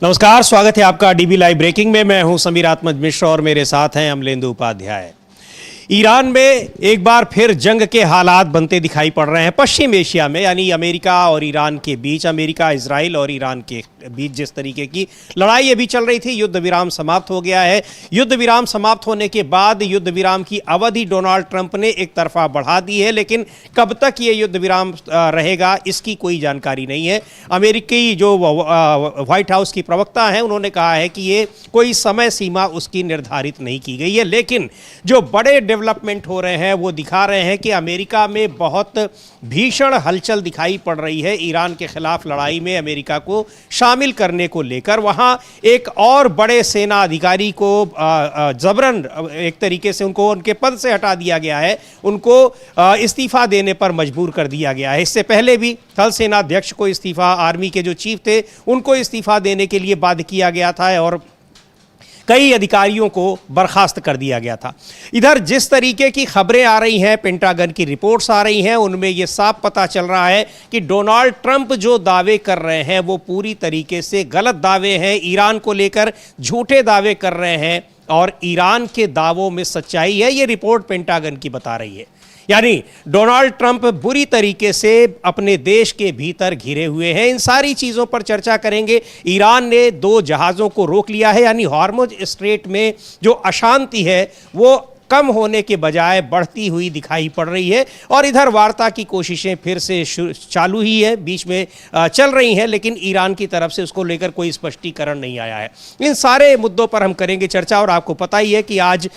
नमस्कार, स्वागत है आपका डीबी लाइव ब्रेकिंग में। मैं हूं समीर आत्मज मिश्र और मेरे साथ हैं अमलेंदु उपाध्याय। ईरान में एक बार फिर जंग के हालात बनते दिखाई पड़ रहे हैं। पश्चिम एशिया में यानी अमेरिका और ईरान के बीच, अमेरिका, इजराइल और ईरान के बीच जिस तरीके की लड़ाई अभी चल रही थी, युद्ध विराम समाप्त हो गया है। युद्ध विराम समाप्त होने के बाद युद्ध विराम की अवधि डोनाल्ड ट्रंप ने एक तरफा बढ़ा दी है, लेकिन कब तक ये युद्ध विराम रहेगा इसकी कोई जानकारी नहीं है। अमेरिकी जो व्हाइट हाउस की प्रवक्ता हैं, उन्होंने कहा है कि ये कोई समय सीमा उसकी निर्धारित नहीं की गई है, लेकिन जो बड़े डेवलपमेंट हो रहे हैं वो दिखा रहे हैं कि अमेरिका में बहुत भीषण हलचल दिखाई पड़ रही है ईरान के खिलाफ लड़ाई में अमेरिका को शामिल करने को लेकर। वहां एक और बड़े सेना अधिकारी को जबरन एक तरीके से उनको उनके पद से हटा दिया गया है, उनको इस्तीफा देने पर मजबूर कर दिया गया है। इससे पहले भी थल सेना अध्यक्ष को इस्तीफा, आर्मी के जो चीफ थे उनको इस्तीफा देने के लिए बाध्य किया गया था और कई अधिकारियों को बर्खास्त कर दिया गया था। इधर जिस तरीके की खबरें आ रही हैं, पेंटागन की रिपोर्ट्स आ रही हैं, उनमें यह साफ पता चल रहा है कि डोनाल्ड ट्रंप जो दावे कर रहे हैं वो पूरी तरीके से गलत दावे हैं। ईरान को लेकर झूठे दावे कर रहे हैं और ईरान के दावों में सच्चाई है, ये रिपोर्ट पेंटागन की बता रही है। यानी डोनाल्ड ट्रंप बुरी तरीके से अपने देश के भीतर घिरे हुए हैं। इन सारी चीज़ों पर चर्चा करेंगे। ईरान ने 2 जहाज़ों को रोक लिया है, यानी हॉर्मुज स्ट्रेट में जो अशांति है वो कम होने के बजाय बढ़ती हुई दिखाई पड़ रही है। और इधर वार्ता की कोशिशें फिर से चालू ही है, बीच में चल रही हैं, लेकिन ईरान की तरफ से उसको लेकर कोई स्पष्टीकरण नहीं आया है। इन सारे मुद्दों पर हम करेंगे चर्चा। और आपको पता ही है कि आज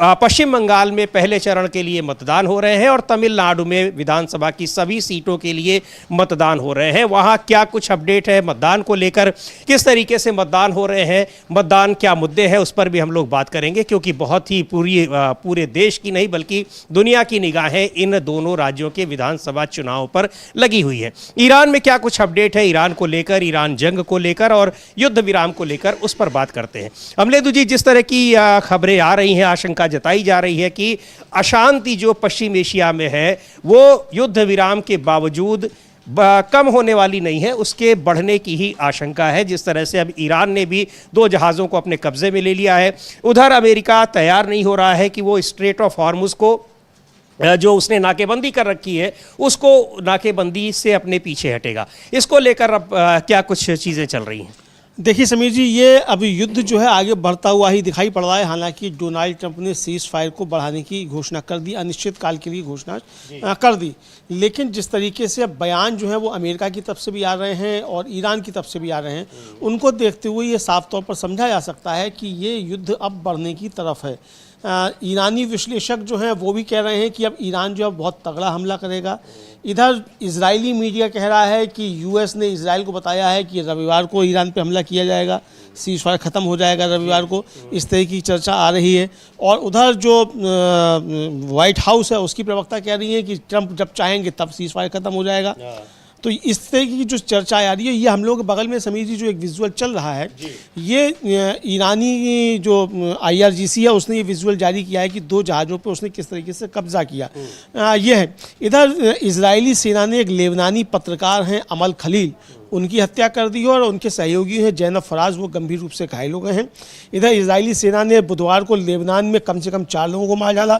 पश्चिम बंगाल में पहले चरण के लिए मतदान हो रहे हैं और तमिलनाडु में विधानसभा की सभी सीटों के लिए मतदान हो रहे हैं। वहाँ क्या कुछ अपडेट है मतदान को लेकर, किस तरीके से मतदान हो रहे हैं, मतदान क्या मुद्दे हैं, उस पर भी हम लोग बात करेंगे, क्योंकि बहुत ही पूरे देश की नहीं बल्कि दुनिया की निगाहें इन दोनों राज्यों के विधानसभा चुनाव पर लगी हुई है। ईरान में क्या कुछ अपडेट है ईरान को लेकर, ईरान जंग को लेकर और युद्ध विराम को लेकर, उस पर बात करते हैं। अमलेदु जी, जिस तरह की खबरें आ रही हैं, आशंका जताई जा रही है कि अशांति जो पश्चिम एशिया में है वो युद्ध विराम के बावजूद कम होने वाली नहीं है, उसके बढ़ने की ही आशंका है। जिस तरह से अब ईरान ने भी 2 जहाज़ों को अपने कब्जे में ले लिया है, उधर अमेरिका तैयार नहीं हो रहा है कि वो स्ट्रेट ऑफ हॉर्मुज को जो उसने नाकेबंदी कर रखी है उसको नाकेबंदी से अपने पीछे हटेगा। इसको लेकर अब क्या कुछ चीज़ें चल रही हैं? देखिए समीर जी, ये अभी युद्ध जो है आगे बढ़ता हुआ ही दिखाई पड़ रहा है। हालांकि डोनाल्ड ट्रंप ने सीज फायर को बढ़ाने की घोषणा कर दी, अनिश्चित काल के लिए घोषणा कर दी, लेकिन जिस तरीके से अब बयान जो है वो अमेरिका की तरफ से भी आ रहे हैं और ईरान की तरफ से भी आ रहे हैं, उनको देखते हुए ये साफ तौर पर समझा जा सकता है कि ये युद्ध अब बढ़ने की तरफ है। ईरानी विश्लेषक जो हैं वो भी कह रहे हैं कि अब ईरान जो है बहुत तगड़ा हमला करेगा। इधर इजरायली मीडिया कह रहा है कि यूएस ने इजराइल को बताया है कि रविवार को ईरान पे हमला किया जाएगा, सीज फायर ख़त्म हो जाएगा रविवार को, इस तरह की चर्चा आ रही है। और उधर जो व्हाइट हाउस है उसकी प्रवक्ता कह रही है कि ट्रंप जब चाहेंगे तब सीज फायर ख़त्म हो जाएगा। तो इस तरह की जो चर्चा आ रही है, ये हम लोग के बगल में समीर जी जो एक विजुअल चल रहा है, ये ईरानी जो IRGC है उसने ये विजुअल जारी किया है कि 2 जहाज़ों पे उसने किस तरीके से कब्जा किया। ये है। इधर इजरायली सेना ने एक लेबनानी पत्रकार हैं अमल खलील, उनकी हत्या कर दी है और उनके सहयोगी हैं जैनब फराज, वो गंभीर रूप से घायल हो गए हैं। इधर इजरायली सेना ने बुधवार को लेबनान में कम से कम 4 लोगों को मार डाला।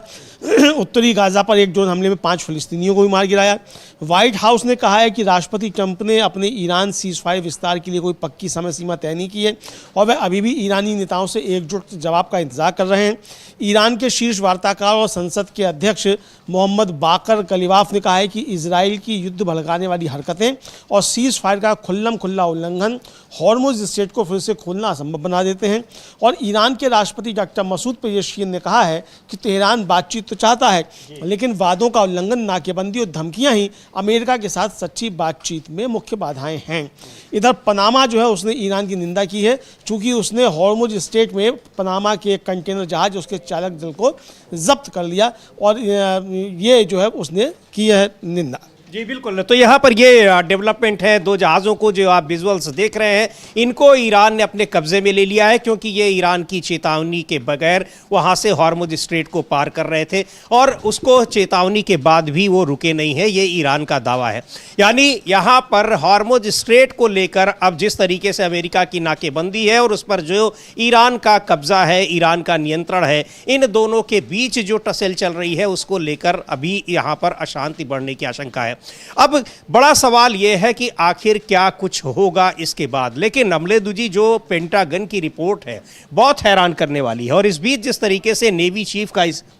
उत्तरी गाज़ा पर एक ड्रोन हमले में 5 फिलिस्तीनियों को भी मार गिराया। व्हाइट हाउस ने कहा है कि राष्ट्रपति ट्रंप ने अपने ईरान सीज फायर विस्तार के लिए कोई पक्की समय सीमा तय नहीं की है और वह अभी भी ईरानी नेताओं से एकजुट जवाब का इंतजार कर रहे हैं। ईरान के शीर्ष वार्ताकार और संसद के अध्यक्ष मोहम्मद बाकर कलिबाफ ने कहा है कि इजराइल की युद्ध भड़काने वाली हरकतें और सीज फायर का खुल्ला उल्लंघन हॉर्मुज स्ट्रेट को फिर से खोलना असंभव बना देते हैं। और ईरान के राष्ट्रपति डॉक्टर मसूद पेजेश्कियान ने कहा है कि तेहरान बातचीत तो चाहता है, लेकिन वादों का उल्लंघन, नाकेबंदी और धमकियां ही अमेरिका के साथ सच्ची बातचीत में मुख्य बाधाएं हैं। इधर पनामा जो है उसने ईरान की निंदा की है, चूँकि उसने हॉर्मुज स्ट्रेट में पनामा के एक कंटेनर जहाज उसके चालक दल को जब्त कर लिया और ये जो है उसने की है निंदा। जी बिल्कुल। तो यहाँ पर ये डेवलपमेंट है, दो जहाज़ों को जो आप विजुअल्स देख रहे हैं इनको ईरान ने अपने कब्जे में ले लिया है, क्योंकि ये ईरान की चेतावनी के बगैर वहाँ से हॉर्मुज स्ट्रेट को पार कर रहे थे और उसको चेतावनी के बाद भी वो रुके नहीं है, ये ईरान का दावा है। यानी यहाँ पर हॉर्मुज स्ट्रेट को लेकर अब जिस तरीके से अमेरिका की नाकेबंदी है और उस पर जो ईरान का कब्जा है, ईरान का नियंत्रण है, इन दोनों के बीच जो टसल चल रही है उसको लेकर अभी यहाँ पर अशांति बढ़ने की आशंका है। अब बड़ा सवाल यह है कि आखिर क्या कुछ होगा इसके बाद। लेकिन अमलेदु जी, जो पेंटागन की रिपोर्ट है बहुत हैरान करने वाली है और इस बीच जिस तरीके से नेवी चीफ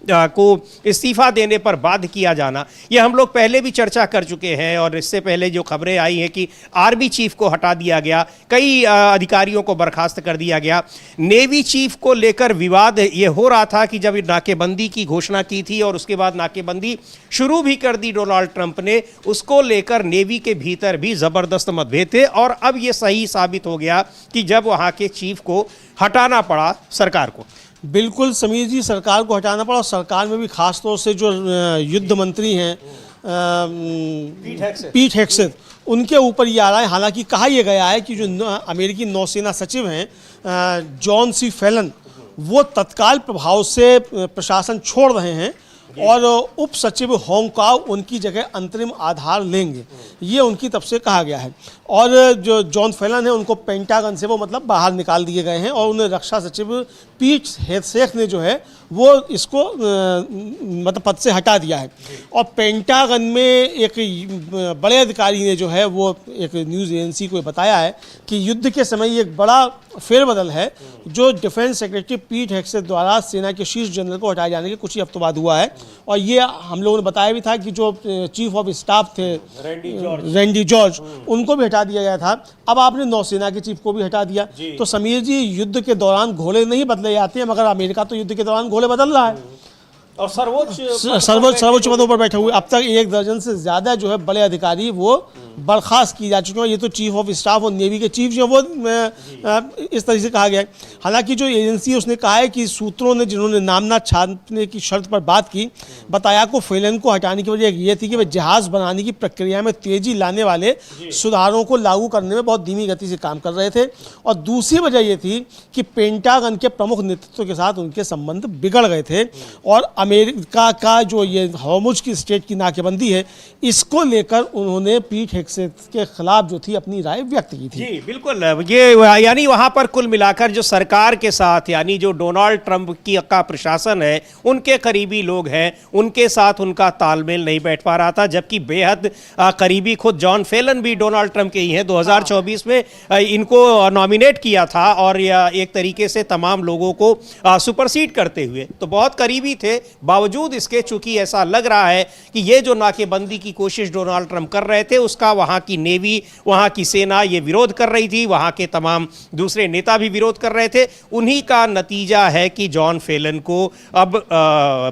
को इस्तीफा देने पर बाध्य किया जाना, ये हम लोग पहले भी चर्चा कर चुके हैं और इससे पहले जो खबरें आई हैं कि आर्मी चीफ को हटा दिया गया, कई अधिकारियों को बर्खास्त कर दिया गया। नेवी चीफ को लेकर विवाद ये हो रहा था कि जब नाकेबंदी की घोषणा की थी और उसके बाद नाकेबंदी शुरू भी कर दी डोनाल्ड ट्रंप ने, उसको लेकर नेवी के भीतर भी जबरदस्त मतभेद थे और अब यह सही साबित हो गया कि जब वहां के चीफ को हटाना पड़ा सरकार को। बिल्कुल समीर जी, सरकार को हटाना पड़ा और सरकार में भी खास तौर से जो युद्ध मंत्री हैं पीट हेग्सेथ, उनके ऊपर ये आ रहा है। हालांकि कहा यह गया है कि जो अमेरिकी नौसेना सचिव हैं जॉन सी फेलन, वो तत्काल प्रभाव से प्रशासन छोड़ रहे हैं और उप सचिव होंगकाओ उनकी जगह अंतरिम आधार लेंगे, ये उनकी तरफ से कहा गया है। और जो जॉन फेलन है उनको पेंटागन से वो मतलब बाहर निकाल दिए गए हैं और उन्हें रक्षा सचिव पीट हेग्सेथ ने जो है वो इसको मतलब पद से हटा दिया है। और पेंटागन में एक बड़े अधिकारी ने जो है वो एक न्यूज़ एजेंसी को बताया है कि युद्ध के समय एक बड़ा फेरबदल है जो डिफेंस सेक्रेटरी पीट हेग्सेथ द्वारा सेना के शीर्ष जनरल को हटाए जाने के कुछ ही हफ्तों बाद हुआ है। और ये हम लोगों ने बताया भी था कि जो चीफ ऑफ स्टाफ थे रैंडी जॉर्ज, उनको भी हटा दिया गया था। अब आपने नौसेना के चीफ को भी हटा दिया। तो समीर जी, युद्ध के दौरान घोड़े नहीं बदले जाते हैं, मगर अमेरिका तो युद्ध के दौरान घोड़े बदल रहा है और सर्वोच्च पदों पर बैठे हुए अब तक 1 दर्जन से ज़्यादा जो है बड़े अधिकारी वो बर्खास्त की जा चुके हैं। ये तो चीफ ऑफ स्टाफ और नेवी के चीफ जो वो इस तरह से कहा गया है। हालांकि जो एजेंसी है उसने कहा है कि सूत्रों ने जिन्होंने नामना छापने की शर्त पर बात की, बताया को फेलन को हटाने की वजह ये थी कि वे जहाज़ बनाने की प्रक्रिया में तेज़ी लाने वाले सुधारों को लागू करने में बहुत धीमी गति से काम कर रहे थे। और दूसरी वजह ये थी कि पेंटागन के प्रमुख नेतृत्व के साथ उनके संबंध बिगड़ गए थे और अमेरिका का जो ये हॉर्मुज की स्ट्रेट की नाकेबंदी है, इसको लेकर उन्होंने पीट हेग्सेथ के खिलाफ जो थी अपनी राय व्यक्त की थी। जी बिल्कुल। ये यानी वहां पर कुल मिलाकर जो सरकार के साथ यानी जो डोनाल्ड ट्रंप की का प्रशासन है, उनके करीबी लोग हैं, उनके साथ उनका तालमेल नहीं बैठ पा रहा था। जबकि बेहद करीबी खुद जॉन फेलन भी डोनाल्ड ट्रंप के ही हैं। 2024 में इनको नॉमिनेट किया था और एक तरीके से तमाम लोगों को सुपरसीड करते हुए, तो बहुत करीबी थे। बावजूद इसके चूंकि ऐसा लग रहा है कि ये जो नाकेबंदी की कोशिश डोनाल्ड ट्रंप कर रहे थे उसका वहां की नेवी, वहां की सेना ये विरोध कर रही थी, वहां के तमाम दूसरे नेता भी विरोध कर रहे थे। उन्हीं का नतीजा है कि जॉन फेलन को अब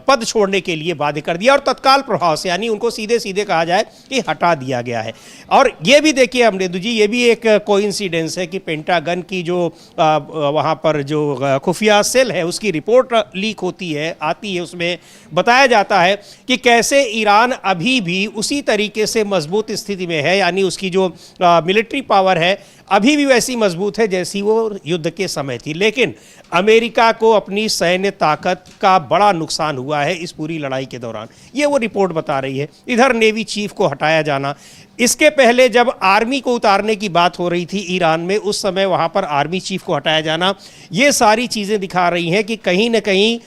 पद छोड़ने के लिए बाध्य कर दिया और तत्काल प्रभाव से यानी उनको सीधे सीधे कहा जाए कि हटा दिया गया है। और ये भी देखिए अमलेदु जी, ये भी एक कोइंसिडेंस है कि पेंटागन की जो वहां पर जो खुफिया सेल है उसकी रिपोर्ट लीक होती है, आती है, उसमें बताया जाता है कि कैसे ईरान अभी भी उसी तरीके से मजबूत स्थिति में है, यानी उसकी जो मिलिट्री पावर है अभी भी वैसी मजबूत है जैसी वो युद्ध के समय थी। लेकिन अमेरिका को अपनी सैन्य ताकत का बड़ा नुकसान हुआ है इस पूरी लड़ाई के दौरान, ये वो रिपोर्ट बता रही है। इधर नेवी चीफ को हटाया जाना, इसके पहले जब आर्मी को उतारने की बात हो रही थी ईरान में, उस समय वहाँ पर आर्मी चीफ को हटाया जाना, ये सारी चीज़ें दिखा रही हैं कि कहीं ना कहीं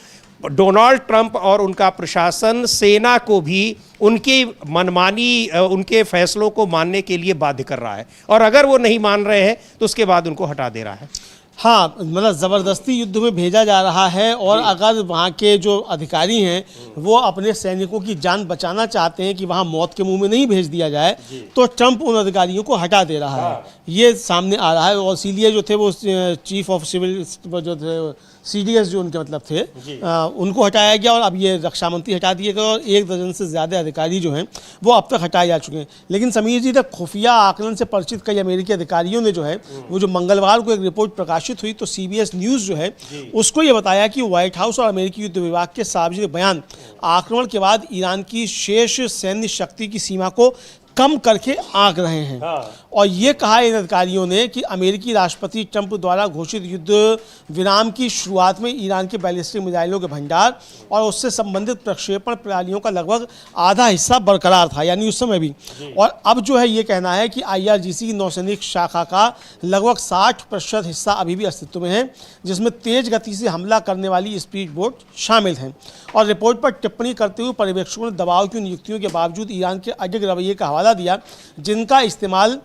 डोनाल्ड ट्रंप और उनका प्रशासन सेना को भी उनकी मनमानी, उनके फैसलों को मानने के लिए बाध्य कर रहा है और अगर वो नहीं मान रहे हैं तो उसके बाद उनको हटा दे रहा है। हाँ, मतलब ज़बरदस्ती युद्ध में भेजा जा रहा है और अगर वहाँ के जो अधिकारी हैं वो अपने सैनिकों की जान बचाना चाहते हैं कि वहाँ मौत के मुंह में नहीं भेज दिया जाए, तो ट्रंप उन अधिकारियों को हटा दे रहा है, ये सामने आ रहा है। और इसीलिए जो थे वो चीफ ऑफ सिविल जो थे CDS जो उनके मतलब थे उनको हटाया गया और अब ये रक्षा मंत्री हटा दिए गए और 1 दर्जन से ज़्यादा अधिकारी जो हैं वो अब तक हटाए जा चुके हैं। लेकिन समीर जी, तक खुफिया आकलन से परिचित कई अमेरिकी अधिकारियों ने जो है वो जो मंगलवार को एक रिपोर्ट प्रकाशित हुई तो CBS न्यूज़ जो है उसको ये बताया कि व्हाइट हाउस और अमेरिकी युद्ध विभाग के सार्वजनिक बयान आक्रमण के बाद ईरान की शेष सैन्य शक्ति की सीमा को कम करके आंक रहे हैं। और ये कहा इन अधिकारियों ने कि अमेरिकी राष्ट्रपति ट्रंप द्वारा घोषित युद्ध विराम की शुरुआत में ईरान के बैलिस्टिक मिसाइलों के भंडार और उससे संबंधित प्रक्षेपण प्रणालियों का लगभग आधा हिस्सा बरकरार था, यानी उस समय भी। और अब जो है ये कहना है कि IRGC की नौसैनिक शाखा का लगभग 60% हिस्सा अभी भी अस्तित्व में है, जिसमें तेज गति से हमला करने वाली स्पीड बोट शामिल हैं। और रिपोर्ट पर टिप्पणी करते हुए पर्यवेक्षकों ने दबाव की नियुक्तियों के बावजूद ईरान के अडिग रवैये का हवाला दिया, जिनका इस्तेमाल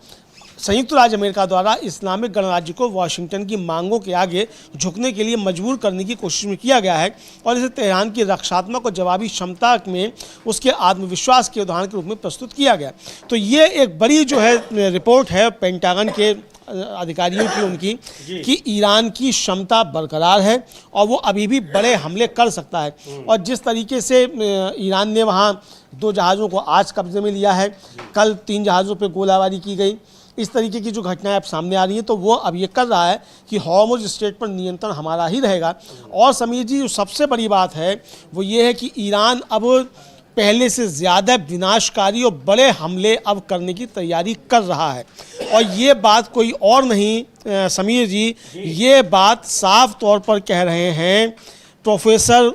संयुक्त राज्य अमेरिका द्वारा इस्लामिक गणराज्य को वाशिंगटन की मांगों के आगे झुकने के लिए मजबूर करने की कोशिश में किया गया है। और इसे तेहरान की रक्षात्मक और जवाबी क्षमता में उसके आत्मविश्वास के उदाहरण के रूप में प्रस्तुत किया गया। तो ये एक बड़ी जो है रिपोर्ट है पेंटागन के अधिकारियों की, उनकी, कि ईरान की क्षमता बरकरार है और वो अभी भी बड़े हमले कर सकता है। और जिस तरीके से ईरान ने वहाँ 2 जहाज़ों को आज कब्जे में लिया है, कल 3 जहाज़ों पर गोलाबारी की गई, इस तरीके की जो घटनाएं अब सामने आ रही हैं, तो वो अब ये कर रहा है कि हॉर्मुज़ स्ट्रेट पर नियंत्रण हमारा ही रहेगा। और समीर जी, जो सबसे बड़ी बात है वो ये है कि ईरान अब पहले से ज़्यादा विनाशकारी और बड़े हमले अब करने की तैयारी कर रहा है। और ये बात कोई और नहीं समीर जी, ये बात साफ तौर पर कह रहे हैं प्रोफेसर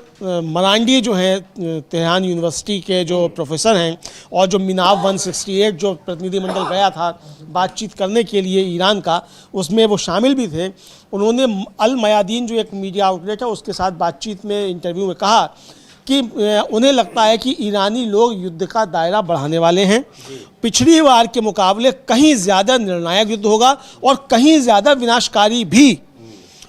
मरांडी, जो हैं तेहरान यूनिवर्सिटी के जो प्रोफेसर हैं, और जो मिनाव 168 जो प्रतिनिधिमंडल गया था बातचीत करने के लिए ईरान का, उसमें वो शामिल भी थे। उन्होंने अल मयादीन जो एक मीडिया आउटलेट है उसके साथ बातचीत में, इंटरव्यू में कहा कि उन्हें लगता है कि ईरानी लोग युद्ध का दायरा बढ़ाने वाले हैं। पिछली बार के मुकाबले कहीं ज़्यादा निर्णायक युद्ध होगा और कहीं ज़्यादा विनाशकारी भी।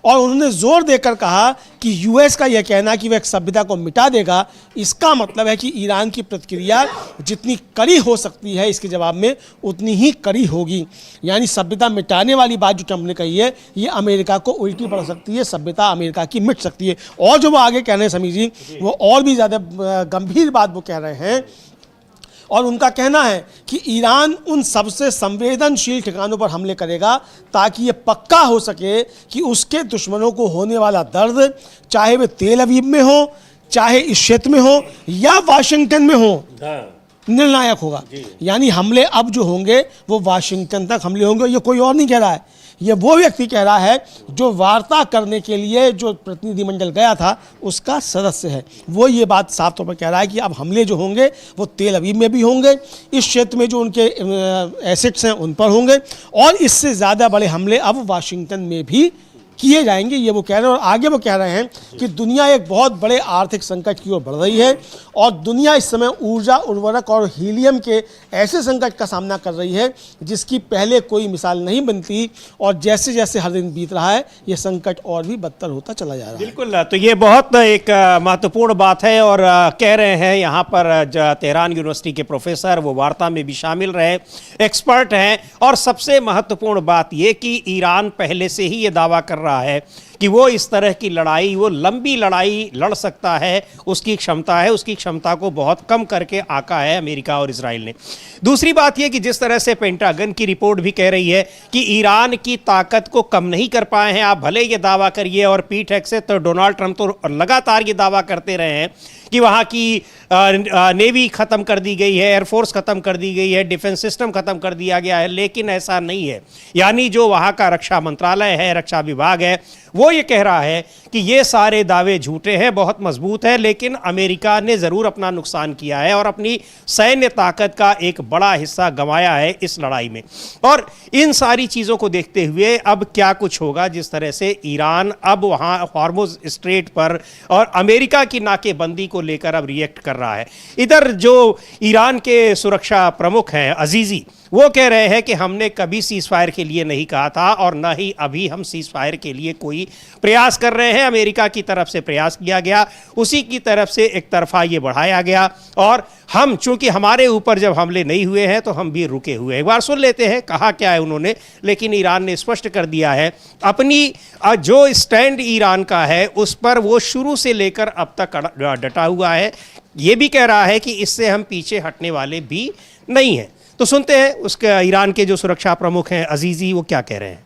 और उन्होंने जोर देकर कहा कि यूएस का यह कहना कि वह एक सभ्यता को मिटा देगा, इसका मतलब है कि ईरान की प्रतिक्रिया जितनी कड़ी हो सकती है इसके जवाब में, उतनी ही कड़ी होगी। यानी सभ्यता मिटाने वाली बात जो ट्रंप ने कही है, ये अमेरिका को उल्टी पड़ सकती है, सभ्यता अमेरिका की मिट सकती है। और जो वो आगे कह रहे हैं समीर जी, वो और भी ज़्यादा गंभीर बात वो कह रहे हैं। और उनका कहना है कि ईरान उन सबसे संवेदनशील ठिकानों पर हमले करेगा ताकि ये पक्का हो सके कि उसके दुश्मनों को होने वाला दर्द, चाहे वे तेल अवीव में हो, चाहे इस क्षेत्र में हो या वाशिंगटन में हो, निर्णायक होगा। यानी हमले अब जो होंगे वो वाशिंगटन तक हमले होंगे। ये कोई और नहीं कह रहा है, ये वो व्यक्ति कह रहा है जो वार्ता करने के लिए जो प्रतिनिधिमंडल गया था उसका सदस्य है। वो ये बात साफ तौर पर कह रहा है कि अब हमले जो होंगे वो तेल अवीव में भी होंगे, इस क्षेत्र में जो उनके एसेट्स हैं उन पर होंगे, और इससे ज़्यादा बड़े हमले अब वाशिंगटन में भी किए जाएंगे, ये वो कह रहे हैं। और आगे वो कह रहे हैं कि दुनिया एक बहुत बड़े आर्थिक संकट की ओर बढ़ रही है और दुनिया इस समय ऊर्जा, उर्वरक और हीलियम के ऐसे संकट का सामना कर रही है जिसकी पहले कोई मिसाल नहीं बनती। और जैसे जैसे हर दिन बीत रहा है ये संकट और भी बदतर होता चला जा रहा है। बिल्कुल, तो ये बहुत एक महत्वपूर्ण बात है। और कह रहे हैं यहाँ पर तेहरान यूनिवर्सिटी के प्रोफेसर, वो वार्ता में भी शामिल रहे, एक्सपर्ट हैं। और सबसे महत्वपूर्ण बात ये कि ईरान पहले से ही ये दावा कर रहा है कि वो इस तरह की लड़ाई, वो लंबी लड़ाई लड़ सकता है, उसकी क्षमता है। उसकी क्षमता को बहुत कम करके आका है अमेरिका और इजराइल ने। दूसरी बात यह कि जिस तरह से पेंटागन की रिपोर्ट भी कह रही है कि ईरान की ताकत को कम नहीं कर पाए हैं। आप भले ये दावा करिए, और पीठ हेग से तो डोनाल्ड ट्रंप तो लगातार ये दावा करते रहे हैं कि वहाँ की नेवी ख़त्म कर दी गई है, एयरफोर्स ख़त्म कर दी गई है, डिफेंस सिस्टम ख़त्म कर दिया गया है, लेकिन ऐसा नहीं है। यानी जो वहाँ का रक्षा मंत्रालय है, रक्षा विभाग है, वो ये कह रहा है कि ये सारे दावे झूठे हैं, बहुत मजबूत है, लेकिन अमेरिका ने ज़रूर अपना नुकसान किया है और अपनी सैन्य ताकत का एक बड़ा हिस्सा गंवाया है इस लड़ाई में। और इन सारी चीज़ों को देखते हुए अब क्या कुछ होगा, जिस तरह से ईरान अब वहाँ हॉर्मुज़ स्ट्रेट पर और अमेरिका की नाकेबंदी को लेकर अब रिएक्ट कर रहा है। इधर जो ईरान के सुरक्षा प्रमुख हैं अजीज़ी, वो कह रहे हैं कि हमने कभी सीज फायर के लिए नहीं कहा था और न ही अभी हम सीज फायर के लिए कोई प्रयास कर रहे हैं। अमेरिका की तरफ से प्रयास किया गया, उसी की तरफ से एक तरफा ये बढ़ाया गया, और हम चूंकि हमारे ऊपर जब हमले नहीं हुए हैं तो हम भी रुके हुए हैं। एक बार सुन लेते हैं कहा क्या है उन्होंने। लेकिन ईरान ने स्पष्ट कर दिया है अपनी जो स्टैंड ईरान का है उस पर वो शुरू से लेकर अब तक डटा हुआ है। ये भी कह रहा है कि इससे हम पीछे हटने वाले भी नहीं हैं। तो सुनते हैं उसके ईरान के जो सुरक्षा प्रमुख हैं अजीज़ी, वो क्या कह रहे हैं।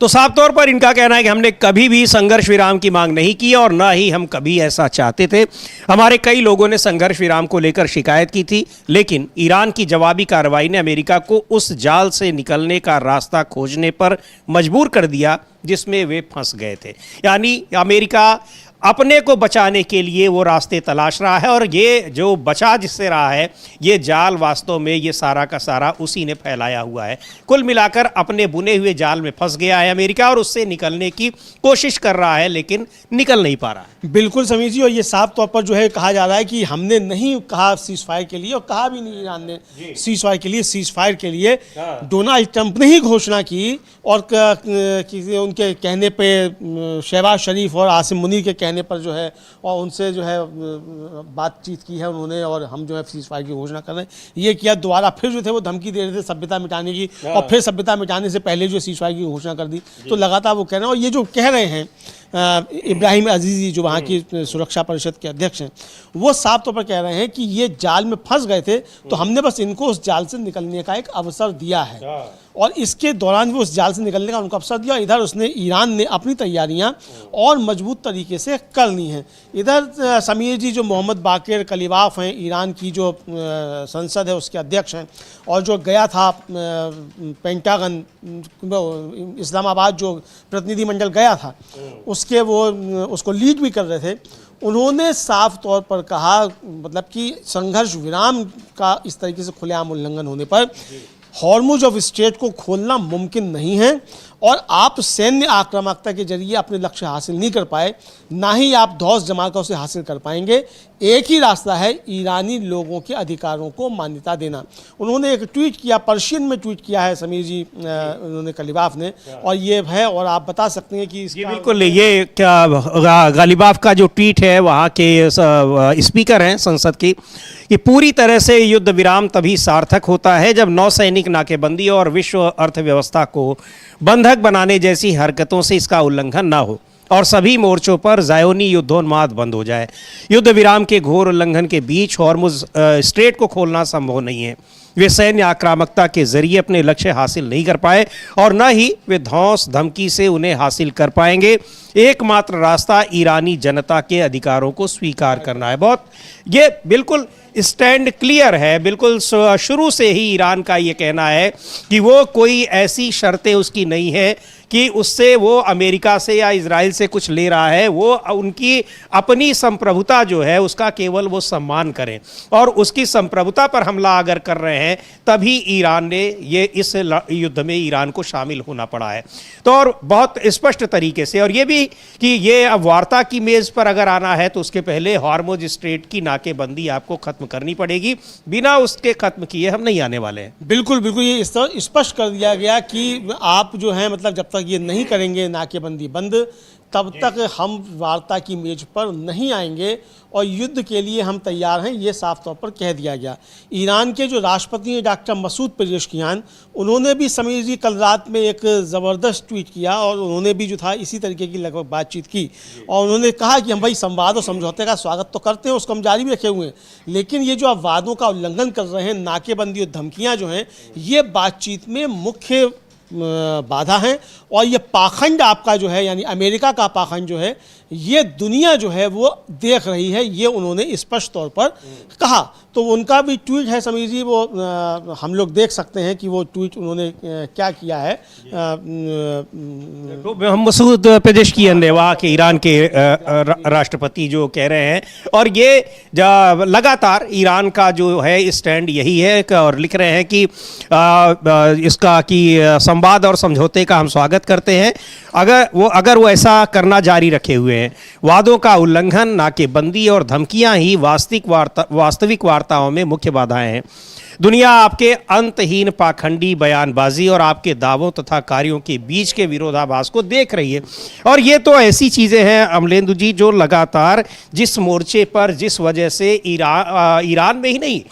तो साफ तौर पर इनका कहना है कि हमने कभी भी संघर्ष विराम की मांग नहीं की और ना ही हम कभी ऐसा चाहते थे। हमारे कई लोगों ने संघर्ष विराम को लेकर शिकायत की थी, लेकिन ईरान की जवाबी कार्रवाई ने अमेरिका को उस जाल से निकलने का रास्ता खोजने पर मजबूर कर दिया जिसमें वे फंस गए थे। यानी अमेरिका अपने को बचाने के लिए वो रास्ते तलाश रहा है और ये जो बचा जिससे रहा है, ये जाल वास्तव में ये सारा का सारा उसी ने फैलाया हुआ है। कुल मिलाकर अपने बुने हुए जाल में फंस गया है अमेरिका और उससे निकलने की कोशिश कर रहा है, लेकिन निकल नहीं पा रहा है। बिल्कुल समीर जी, और ये साफ तौर पर जो है कहा जा रहा है कि हमने नहीं कहा सीज फायर के लिए, और कहा भी नहीं ईरान ने सीज फायर के लिए। सीज फायर के लिए डोनाल्ड ट्रंप ने ही घोषणा की और उनके कहने पे शहबाज शरीफ और आसिम मुनीर के कहने पर जो है और उनसे जो है बातचीत की है उन्होंने, और हम जो है सीज फायर की घोषणा कर रहे हैं। ये किया, दोबारा फिर जो थे वो धमकी दे रहे थे सभ्यता मिटाने की, और फिर सभ्यता मिटाने से पहले जो सीज फायर की घोषणा कर दी। तो लगातार वो कह रहे हैं, और ये जो कह रहे हैं इब्राहिम अजीज़ी जो वहाँ की सुरक्षा परिषद के अध्यक्ष हैं, वो साफ तौर पर कह रहे हैं कि ये जाल में फंस गए थे, तो हमने बस इनको उस जाल से निकलने का एक अवसर दिया है, और इसके दौरान भी उस जाल से निकलने का उनको अवसर दिया। इधर उसने ईरान ने अपनी तैयारियां और मजबूत तरीके से कर ली हैं। इधर समीर जी जो मोहम्मद बाकिर कलीबाफ हैं, ईरान की जो संसद है उसके अध्यक्ष हैं, और जो गया था पेंटागन इस्लामाबाद जो प्रतिनिधिमंडल गया था उसके वो उसको लीड भी कर रहे थे, उन्होंने साफ तौर पर कहा, मतलब कि संघर्ष विराम का इस तरीके से खुलेआम उल्लंघन होने पर हॉर्मुज ऑफ स्ट्रेट को खोलना मुमकिन नहीं है, और आप सैन्य आक्रामकता के जरिए अपने लक्ष्य हासिल नहीं कर पाए, ना ही आप धौस जमाकर उसे हासिल कर पाएंगे। एक ही रास्ता है, ईरानी लोगों के अधिकारों को मान्यता देना। उन्होंने एक ट्वीट किया, पर्शियन में ट्वीट किया है समीर जी, उन्होंने कलीबाफ ने, और ये है, और आप बता सकते हैं कि ये बिल्कुल ये क्या गालिबाफ का जो ट्वीट है वहाँ के स्पीकर हैं संसद की, कि पूरी तरह से युद्ध विराम तभी सार्थक होता है जब नौसैनिक नाकेबंदी और विश्व अर्थव्यवस्था को बंधक बनाने जैसी हरकतों से इसका उल्लंघन ना हो और सभी मोर्चों पर ज़ायोनी युद्धोन्माद बंद हो जाए। युद्ध विराम के घोर उल्लंघन के बीच हॉर्मुज स्ट्रेट को खोलना संभव नहीं है। वे सैन्य आक्रामकता के जरिए अपने लक्ष्य हासिल नहीं कर पाए और न ही वे धौंस धमकी से उन्हें हासिल कर पाएंगे। एकमात्र रास्ता ईरानी जनता के अधिकारों को स्वीकार करना है। बहुत ये बिल्कुल स्टैंड क्लियर है, बिल्कुल शुरू से ही ईरान का ये कहना है कि वो कोई ऐसी शर्तें उसकी नहीं है कि उससे वो अमेरिका से या इजराइल से कुछ ले रहा है। वो उनकी अपनी संप्रभुता जो है उसका केवल वो सम्मान करें, और उसकी संप्रभुता पर हमला अगर कर रहे हैं तभी ईरान ने ये इस युद्ध में ईरान को शामिल होना पड़ा है। तो और बहुत स्पष्ट तरीके से, और ये भी कि ये अब वार्ता की मेज़ पर अगर आना है तो उसके पहले हॉर्मुज स्ट्रेट की नाकेबंदी आपको ख़त्म करनी पड़ेगी। बिना उसके ख़त्म किए हम नहीं आने वाले हैं। बिल्कुल बिल्कुल, ये स्पष्ट कर दिया गया कि आप जो है, मतलब जब तक ये नहीं करेंगे नाकेबंदी बंद, तब तक हम वार्ता की मेज पर नहीं आएंगे, और युद्ध के लिए हम तैयार हैं, ये साफ तौर पर कह दिया गया। ईरान के जो राष्ट्रपति हैं डॉक्टर मसूद पेजेश्कियान, उन्होंने भी समीर जी कल रात में एक ज़बरदस्त ट्वीट किया, और उन्होंने भी जो था इसी तरीके की लगभग बातचीत की, और उन्होंने कहा कि हम भाई संवाद और समझौते का स्वागत तो करते हैं, उसको हम जारी भी रखे हुए हैं, लेकिन ये जो आप वादों का उल्लंघन कर रहे हैं, नाकेबंदी और धमकियाँ जो हैं, ये बातचीत में मुख्य बाधा हैं, और ये पाखंड आपका जो है, यानी अमेरिका का पाखंड जो है, ये दुनिया जो है वो देख रही है, ये उन्होंने स्पष्ट तौर पर कहा। तो उनका भी ट्वीट है समीर जी, वो हम लोग देख सकते हैं कि वो ट्वीट उन्होंने क्या किया है। तो मसूद पेजेश्कियान ने वहाँ के ईरान के राष्ट्रपति जो कह रहे हैं, और ये लगातार ईरान का जो है स्टैंड यही है, और लिख रहे हैं कि इसका कि संवाद और समझौते का हम स्वागत करते हैं, अगर वो ऐसा करना जारी रखे हुए हैं। वादों का उल्लंघन, नाकेबंदी और धमकियां ही वास्तविक वार्ताओं में मुख्य बाधाएं हैं। दुनिया आपके अंतहीन पाखंडी बयानबाजी और आपके दावों तथा कार्यों के बीच के विरोधाभास को देख रही है। और ये तो ऐसी चीज़ें हैं अमलेंदु जी, जो लगातार जिस मोर्चे पर, जिस वजह से ईरान में ही नहीं,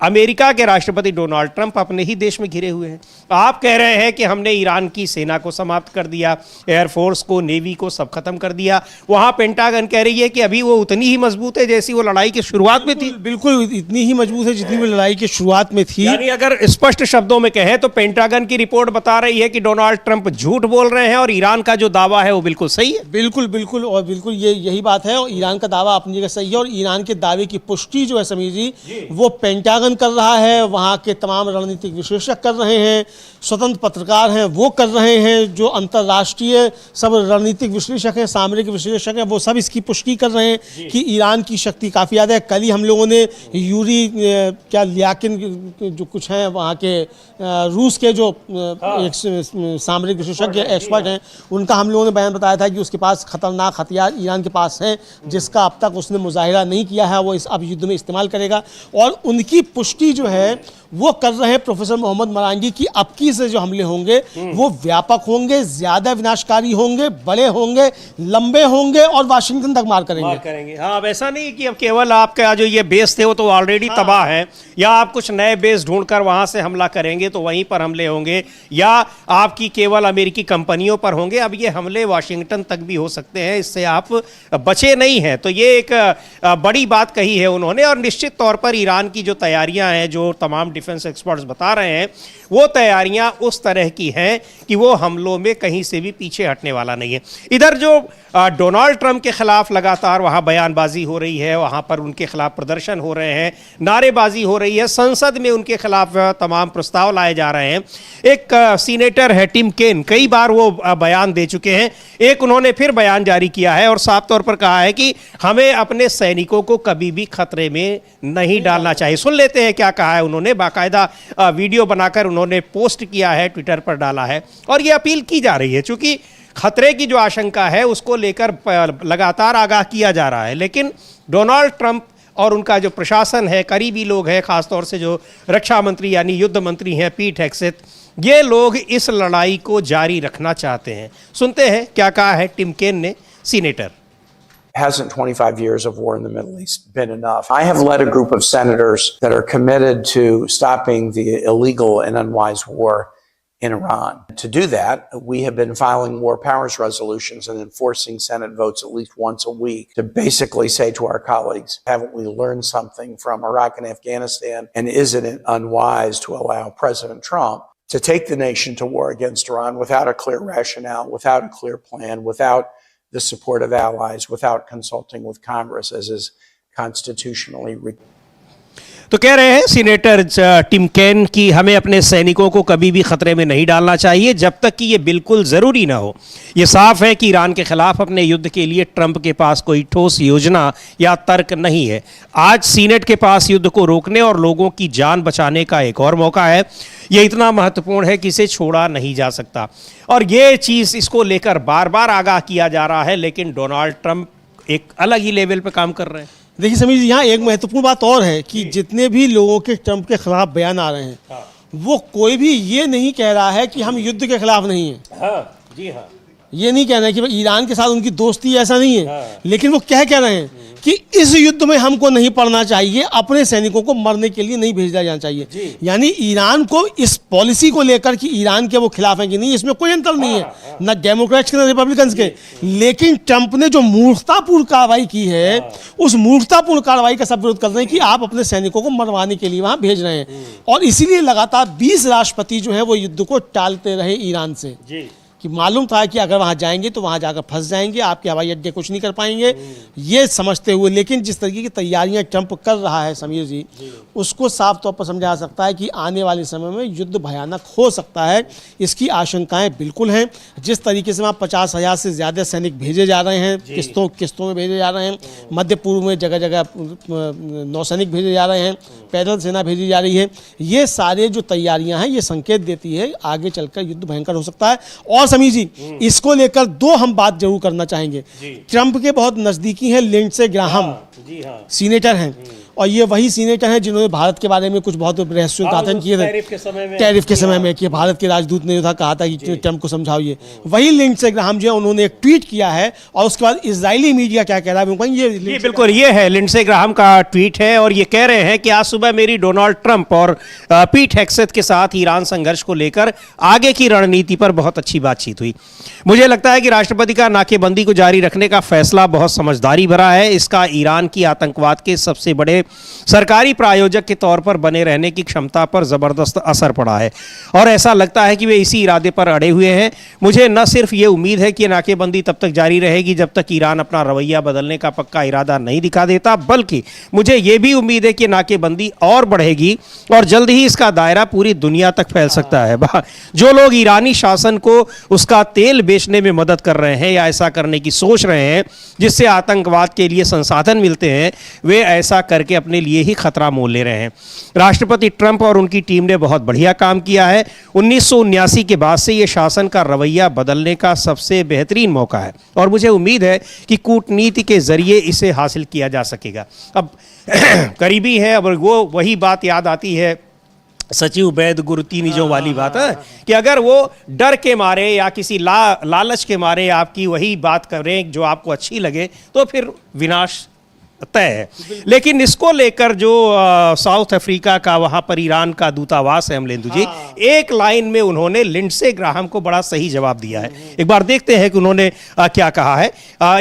अमेरिका के राष्ट्रपति डोनाल्ड ट्रंप अपने ही देश में घिरे हुए हैं। आप कह रहे हैं कि हमने ईरान की सेना को समाप्त कर दिया, एयरफोर्स को, नेवी को सब खत्म कर दिया। वहां पेंटागन कह रही है कि अभी वो उतनी ही मजबूत है जैसी वो लड़ाई की शुरुआत में थी। बिल्कुल इतनी ही मजबूत है जितनी वो लड़ाई की शुरुआत में थी। यानी अगर स्पष्ट शब्दों में कहें तो पेंटागन की रिपोर्ट बता रही है कि डोनाल्ड ट्रंप झूठ बोल रहे हैं और ईरान का जो दावा है वो बिल्कुल सही है। बिल्कुल बिल्कुल और बिल्कुल यही बात है। और ईरान का दावा अपनी जगह सही है और ईरान के दावे की पुष्टि जो है समीर जी वो पेंटागन कर रहा है, वहाँ के तमाम रणनीतिक विशेषज्ञ कर रहे हैं, स्वतंत्र पत्रकार हैं वो कर रहे हैं, जो अंतर्राष्ट्रीय सब रणनीतिक विश्लेषक हैं, सामरिक विश्लेषक हैं, वो सब इसकी पुष्टि कर रहे हैं कि ईरान की शक्ति काफ़ी ज़्यादा है। कल ही हम लोगों ने यूरी क्या लियाकिन जो कुछ हैं वहाँ के रूस के जो एक सामरिक विशेषज्ञ एक्सपर्ट हैं उनका हम लोगों ने बयान बताया था कि उसके पास खतरनाक हथियार ईरान के पास हैं जिसका अब तक उसने मुजाहिरा नहीं किया है, वो इस अब युद्ध में इस्तेमाल करेगा। और उनकी पुष्टि जो है वो कर रहे हैं प्रोफेसर मोहम्मद मरांगी की अब की से जो हमले होंगे वो व्यापक होंगे, ज्यादा विनाशकारी होंगे, बड़े होंगे, लंबे होंगे और वाशिंगटन तक मार करेंगे। हाँ, अब ऐसा नहीं कि अब केवल आपका जो ये बेस थे वो तो ऑलरेडी तबाह है, या आप कुछ नए बेस ढूंढकर वहां से हमला करेंगे तो वहीं पर हमले होंगे, या आपकी केवल अमेरिकी कंपनियों पर होंगे। अब ये हमले वाशिंगटन तक भी हो सकते हैं, इससे आप बचे नहीं हैं। तो ये एक बड़ी बात कही है उन्होंने। और निश्चित तौर पर ईरान की जो तैयारियां हैं, जो तमाम डिफेंस एक्सपर्ट्स बता रहे हैं, वो तैयारियां उस तरह की हैं कि वो हमलों में कहीं से भी पीछे हटने वाला नहीं है। इधर जो डोनाल्ड ट्रंप के खिलाफ लगातार वहां बयानबाजी हो रही है, वहां पर उनके खिलाफ प्रदर्शन हो रहे हैं, नारेबाजी हो रही है, संसद में उनके खिलाफ तमाम प्रस्ताव लाए जा रहे हैं। एक सीनेटर है टिम केन, कई बार वो बयान दे चुके हैं। एक उन्होंने फिर बयान जारी किया है और साफ तौर पर कहा है कि हमें अपने सैनिकों को कभी भी खतरे में नहीं डालना चाहिए। सुन लेते हैं क्या कहा है उन्होंने। बाकायदा वीडियो बनाकर उन्होंने पोस्ट किया है, ट्विटर पर डाला है और ये अपील की जा रही है, चूंकि खतरे की जो आशंका है उसको लेकर लगातार आगाह किया जा रहा है। लेकिन डोनाल्ड ट्रंप और उनका जो प्रशासन है, करीबी लोग हैं, खासतौर से जो रक्षा मंत्री यानी युद्ध मंत्री हैं पीट हेगसेथ, ये लोग इस लड़ाई को जारी रखना चाहते हैं। सुनते हैं क्या कहा है टिम केन ने, senator. Hasn't 25 years of war in the Middle East been enough? I have led a group of senators that are committed to stopping the illegal and unwise war in Iran. To do that, we have been filing war powers resolutions and enforcing Senate votes at least once a week to basically say to our colleagues, haven't we learned something from Iraq and Afghanistan? And isn't it unwise to allow President Trump to take the nation to war against Iran without a clear rationale, without a clear plan, without the support of allies, without consulting with Congress as is constitutionally required? तो कह रहे हैं senator Tim केन कि हमें अपने सैनिकों को कभी भी खतरे में नहीं डालना चाहिए जब तक कि ये बिल्कुल ज़रूरी ना हो। ये साफ है कि ईरान के खिलाफ अपने युद्ध के लिए ट्रंप के पास कोई ठोस योजना या तर्क नहीं है। आज सीनेट के पास युद्ध को रोकने और लोगों की जान बचाने का एक और मौका है। ये इतना महत्वपूर्ण है कि इसे छोड़ा नहीं जा सकता और ये चीज़, इसको लेकर बार बार आगाह किया जा रहा है। लेकिन डोनाल्ड ट्रंप एक अलग ही लेवल पे काम कर रहे हैं। देखिए समीर जी, यहाँ एक महत्वपूर्ण बात और है कि जितने भी लोगों के ट्रंप के खिलाफ बयान आ रहे हैं वो कोई भी ये नहीं कह रहा है कि हम युद्ध के खिलाफ नहीं हैं। हाँ, जी हाँ, ये नहीं कहना है कि ईरान के साथ उनकी दोस्ती, ऐसा नहीं है। लेकिन वो कह रहे हैं कि इस युद्ध में हमको नहीं पड़ना चाहिए, अपने सैनिकों को मरने के लिए नहीं भेजा जाना चाहिए। यानी ईरान को इस पॉलिसी को लेकर कि ईरान के वो खिलाफ हैं कि नहीं, इसमें कोई अंतर नहीं है, ना डेमोक्रेट्स के ना रिपब्लिकन्स के। लेकिन ट्रंप ने जो मूर्खतापूर्ण कार्रवाई की है उस मूर्खतापूर्ण कार्रवाई का सब विरोध कर रहे हैं कि आप अपने सैनिकों को मरवाने के लिए वहां भेज रहे हैं। और इसीलिए लगातार 20 राष्ट्रपति जो है वो युद्ध को टालते रहे ईरान से, कि मालूम था कि अगर वहाँ जाएंगे तो वहाँ जाकर फंस जाएंगे, आपके हवाई अड्डे कुछ नहीं कर पाएंगे, ये समझते हुए। लेकिन जिस तरीके की तैयारियां ट्रंप कर रहा है समीर जी, उसको साफ तौर पर समझा जा सकता है कि आने वाले समय में युद्ध भयानक हो सकता है। इसकी आशंकाएं बिल्कुल हैं। जिस तरीके से वहाँ 50,000 से ज़्यादा सैनिक भेजे जा रहे हैं, किस्तों में भेजे जा रहे हैं, मध्य पूर्व में जगह जगह नौसैनिक भेजे जा रहे हैं, पैदल सेना भेजी जा रही है, ये सारे जो तैयारियाँ हैं ये संकेत देती है आगे चलकर युद्ध भयंकर हो सकता है। और समीर जी, इसको लेकर दो हम बात जरूर करना चाहेंगे। ट्रंप के बहुत नजदीकी हैं लिंडसे ग्राहम, सीनेटर हैं, और ये वही सीनेटर हैं जिन्होंने भारत के बारे में कुछ बहुत रहस्योद्घाटन किए थे टैरिफ के समय में, कि भारत के राजदूत ने था कहा था कि ट्रंप को समझाओ ये। वही लिंडसे ग्राहम जो है उन्होंने एक ट्वीट किया है, और उसके बाद इजरायली मीडिया क्या कह रहा है ये बिल्कुल ये है लिंडसे ग्राहम का ट्वीट है, और ये कह रहे हैं कि आज सुबह मेरी डोनाल्ड ट्रंप और पीट हेग्सेथ के साथ ईरान संघर्ष को लेकर आगे की रणनीति पर बहुत अच्छी बातचीत हुई। मुझे लगता है कि राष्ट्रपति का नाकेबंदी को जारी रखने का फैसला बहुत समझदारी भरा है। इसका ईरान की आतंकवाद के सबसे बड़े सरकारी प्रायोजक के तौर पर बने रहने की क्षमता पर जबरदस्त असर पड़ा है, और ऐसा लगता है कि वे इसी इरादे पर अड़े हुए हैं। मुझे न सिर्फ ये उम्मीद है कि नाकेबंदी तब तक जारी रहेगी जब तक ईरान अपना रवैया बदलने का पक्का इरादा नहीं दिखा देता, बल्कि मुझे ये भी उम्मीद है कि नाकेबंदी और बढ़ेगी और जल्द ही इसका दायरा पूरी दुनिया तक फैल सकता है। जो लोग ईरानी शासन को उसका तेल बेचने में मदद कर रहे हैं या ऐसा करने की सोच रहे हैं जिससे आतंकवाद के लिए संसाधन मिलते हैं, वे ऐसा करके अपने लिए ही खतरा मोल ले रहे हैं। राष्ट्रपति ट्रंप और उनकी टीम ने बहुत बढ़िया काम किया है। 1979 के बाद से ये शासन का रवैया बदलने का सबसे बेहतरीन मौका है, और मुझे उम्मीद है कि कूटनीति के जरिए इसे हासिल किया जा सकेगा। अब करीबी है, अब वो वही बात याद आती है सचिव वैद गुरु तीनिजों वाली बात है कि अगर वो डर के मारे या किसी लालच के मारे आपकी वही बात करें जो आपको अच्छी लगे, तो फिर विनाश तय है। लेकिन इसको लेकर जो साउथ अफ्रीका का वहां पर ईरान का दूतावास है अमलेंदु जी, एक लाइन में उन्होंने लिंडसे ग्राहम को बड़ा सही जवाब दिया है। एक बार देखते हैं कि उन्होंने क्या कहा है।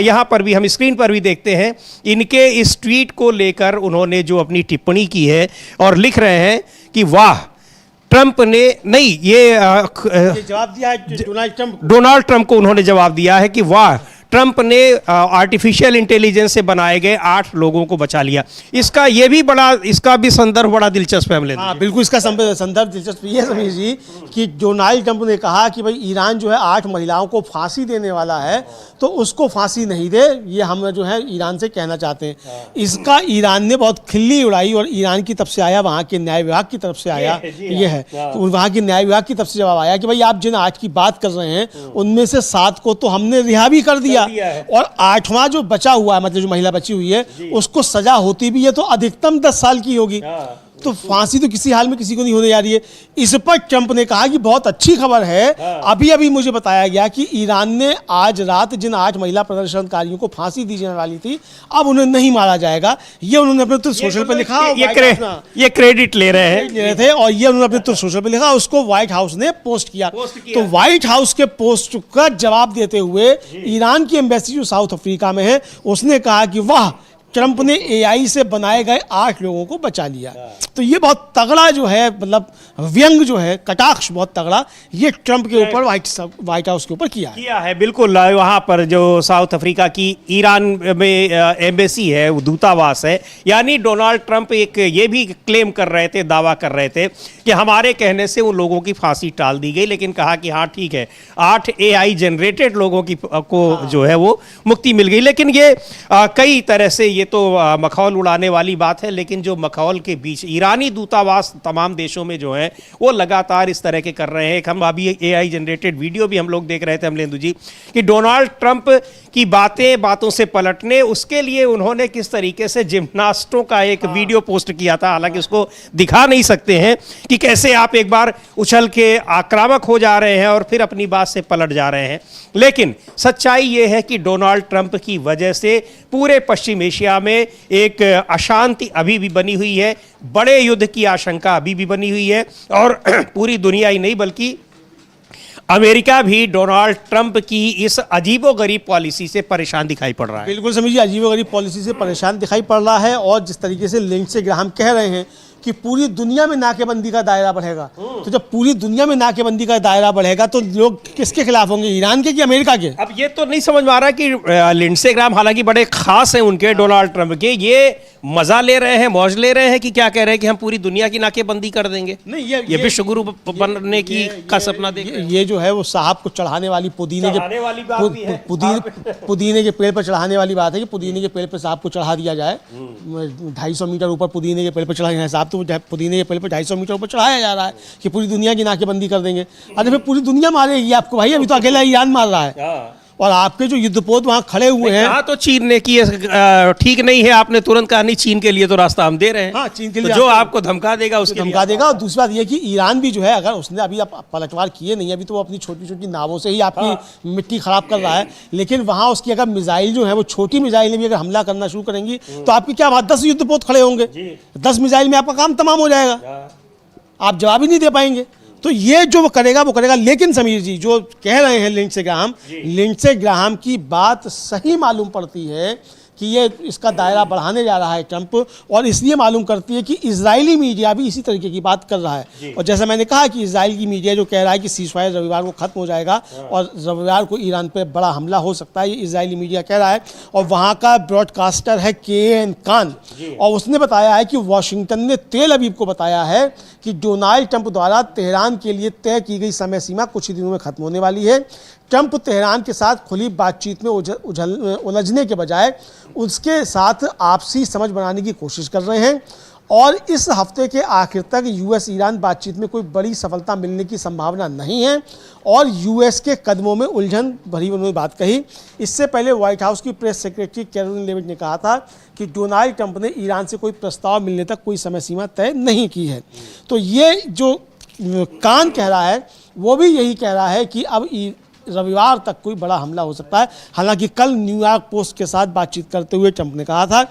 यहां पर भी हम स्क्रीन पर भी देखते हैं इनके इस ट्वीट को लेकर उन्होंने जो अपनी टिप्पणी की है, और लिख रहे हैं कि वाह ट्रंप ने नहीं ये जवाब दिया है डोनाल्ड ट्रंप को उन्होंने जवाब दिया है कि वाह ट्रंप ने आर्टिफिशियल इंटेलिजेंस से बनाए गए 8 लोगों को बचा लिया। इसका भी संदर्भ बड़ा दिलचस्प है। हाँ बिल्कुल, इसका संदर्भ दिलचस्प ये समीर जी कि डोनाल्ड ट्रंप ने कहा कि भाई ईरान जो है 8 महिलाओं को फांसी देने वाला है, तो उसको फांसी नहीं दे, ये हम जो है ईरान से कहना चाहते हैं। इसका ईरान ने बहुत खिल्ली उड़ाई, और ईरान की तरफ से आया, वहाँ के न्याय विभाग की तरफ से आया, ये है तो वहाँ के न्याय विभाग की तरफ से जवाब आया कि भाई आप जिन 8 की बात कर रहे हैं उनमें से 7 को तो हमने रिहा भी कर दिया, और 8वां जो बचा हुआ है, मतलब जो महिला बची हुई है, उसको सजा होती भी है तो अधिकतम 10 साल की होगी। तो फांसी तो किसी हाल में किसी को नहीं होने जा रही है। इस पर ट्रंप ने कहा कि बहुत अच्छी खबर है, अभी अभी मुझे बताया गया कि ईरान ने आज रात जिन 8 महिला प्रदर्शनकारियों को फांसी दी जाने वाली थी, अब उन्हें नहीं मारा जाएगा। ये उन्होंने अपने तो सोशल पे लिखा, ये क्रेडिट ले रहे थे, और ये उन्होंने अपने तो सोशल पे लिखा, उसको व्हाइट हाउस ने पोस्ट किया। तो व्हाइट हाउस के पोस्ट का जवाब देते हुए ईरान की एम्बेसी जो साउथ अफ्रीका में है, उसने कहा कि वाह ट्रंप ने एआई से बनाए गए 8 लोगों को बचा लिया। तो ये बहुत तगड़ा जो है, मतलब व्यंग जो है, कटाक्ष बहुत तगड़ा ये ट्रंप के ऊपर व्हाइट हाउस के ऊपर किया है। बिल्कुल, वहाँ पर जो साउथ अफ्रीका की ईरान में एम्बेसी है, वो दूतावास है, यानी डोनाल्ड ट्रंप एक ये भी क्लेम कर रहे थे, दावा कर रहे थे कि हमारे कहने से उन लोगों की फांसी टाल दी गई, लेकिन कहा कि हाँ ठीक है 8 एआई जनरेटेड लोगों को जो है वो मुक्ति मिल गई। लेकिन ये कई तरह से ये तो मखौल उड़ाने वाली बात है, लेकिन जो मखौल के बीच ईरानी दूतावास तमाम देशों में जो है वो लगातार इस तरह के कर रहे हैं। हम अभी एआई जनरेटेड वीडियो भी हम लोग देख रहे थे अमलेंदु जी कि डोनाल्ड ट्रंप की बातों से पलटने, उसके लिए उन्होंने किस तरीके से जिम्नास्टों का एक वीडियो पोस्ट किया था। हालांकि उसको दिखा नहीं सकते हैं कि कैसे आप एक बार उछल के आक्रामक हो जा रहे हैं और फिर अपनी बात से पलट जा रहे हैं। लेकिन सच्चाई ये है कि डोनाल्ड ट्रंप की वजह से पूरे पश्चिम एशिया में एक अशांति अभी भी बनी हुई है, बड़े युद्ध की आशंका अभी भी बनी हुई है, और पूरी दुनिया ही नहीं बल्कि अमेरिका भी डोनाल्ड ट्रंप की इस अजीबोगरीब पॉलिसी से परेशान दिखाई पड़ रहा है। बिल्कुल समझिए, अजीबोगरीब पॉलिसी से परेशान दिखाई पड़ रहा है, और जिस तरीके से लिंडसे ग्राहम कह रहे हैं कि पूरी दुनिया में नाकेबंदी का दायरा बढ़ेगा, तो जब पूरी दुनिया में नाकेबंदी का दायरा बढ़ेगा तो लोग किसके खिलाफ होंगे, ईरान के कि अमेरिका के? अब ये तो नहीं समझ में आ रहा कि लिंडसे ग्राहम हालांकि बड़े खास हैं उनके डोनाल्ड ट्रंप के, ये मजा ले रहे हैं, मौज ले रहे हैं कि क्या कह रहे हैं कि हम पूरी दुनिया की नाकेबंदी कर देंगे? नहीं, ये विश्व गुरु बनने की का सपना देख रहे हैं। ये जो है वो साहब को चढ़ाने वाली पुदीने के पेड़ पर चढ़ाने वाली बात है कि पुदीने के पेड़ पर साहब को चढ़ा दिया जाए। 250 मीटर ऊपर पुदीने के पेड़ पर चढ़ा है साहब, तो पुदीने के पेड़ पर 250 मीटर ऊपर चढ़ाया जा रहा है कि पूरी दुनिया की नाकेबंदी कर देंगे। अरे फिर पूरी दुनिया मारेगी आपको भाई, अभी तो अकेला ईरान मार रहा है। और आपके जो युद्धपोत वहां खड़े हुए हैं। कहा तो चीन ने कि ठीक नहीं है, आपने तुरंत कहा नहीं, चीन के लिए तो रास्ता हम दे रहे हैं। हाँ, चीन के लिए तो जो आपको धमका देगा उसके धमका देगा। और दूसरी बात यह कि ईरान भी जो है, अगर उसने अभी पलटवार किए नहीं, अभी तो वो अपनी छोटी छोटी नावों से ही आपकी मिट्टी खराब कर रहा है, लेकिन वहां उसकी अगर मिसाइल जो है वो छोटी मिसाइलें भी अगर हमला करना शुरू करेंगी तो आपकी क्या बात, 10 युद्धपोत खड़े होंगे, 10 मिसाइल में आपका काम तमाम हो जाएगा, आप जवाब ही नहीं दे पाएंगे। तो ये जो वो करेगा। लेकिन समीर जी जो कह रहे हैं लिंडसे ग्राहम की बात सही मालूम पड़ती है कि ये इसका दायरा बढ़ाने जा रहा है ट्रंप, और इसलिए मालूम करती है कि इजरायली मीडिया भी इसी तरीके की बात कर रहा है। और जैसा मैंने कहा कि इजराइल की मीडिया जो कह रहा है कि सीज़फायर रविवार को खत्म हो जाएगा और रविवार को ईरान पे बड़ा हमला हो सकता है, ये इजरायली मीडिया कह रहा है। और वहाँ का ब्रॉडकास्टर है KN खान, और उसने बताया है कि वाशिंगटन ने तेल अवीव को बताया है कि डोनाल्ड ट्रंप द्वारा तेहरान के लिए तय की गई समय सीमा कुछ ही दिनों में खत्म होने वाली है। ट्रंप तेहरान के साथ खुली बातचीत में उलझने के बजाय उसके साथ आपसी समझ बनाने की कोशिश कर रहे हैं, और इस हफ्ते के आखिर तक US ईरान बातचीत में कोई बड़ी सफलता मिलने की संभावना नहीं है, और US के कदमों में उलझन भरी उन्होंने बात कही। इससे पहले व्हाइट हाउस की प्रेस सेक्रेटरी कैरोलिन लेविट ने कहा था कि डोनाल्ड ट्रंप ने ईरान से कोई प्रस्ताव मिलने तक कोई समय सीमा तय नहीं की है। तो ये जो कान कह रहा है वो भी यही कह रहा है कि अब रविवार तक कोई बड़ा हमला हो सकता है। हालांकि कल न्यूयॉर्क पोस्ट के साथ बातचीत करते हुए ट्रंप ने कहा था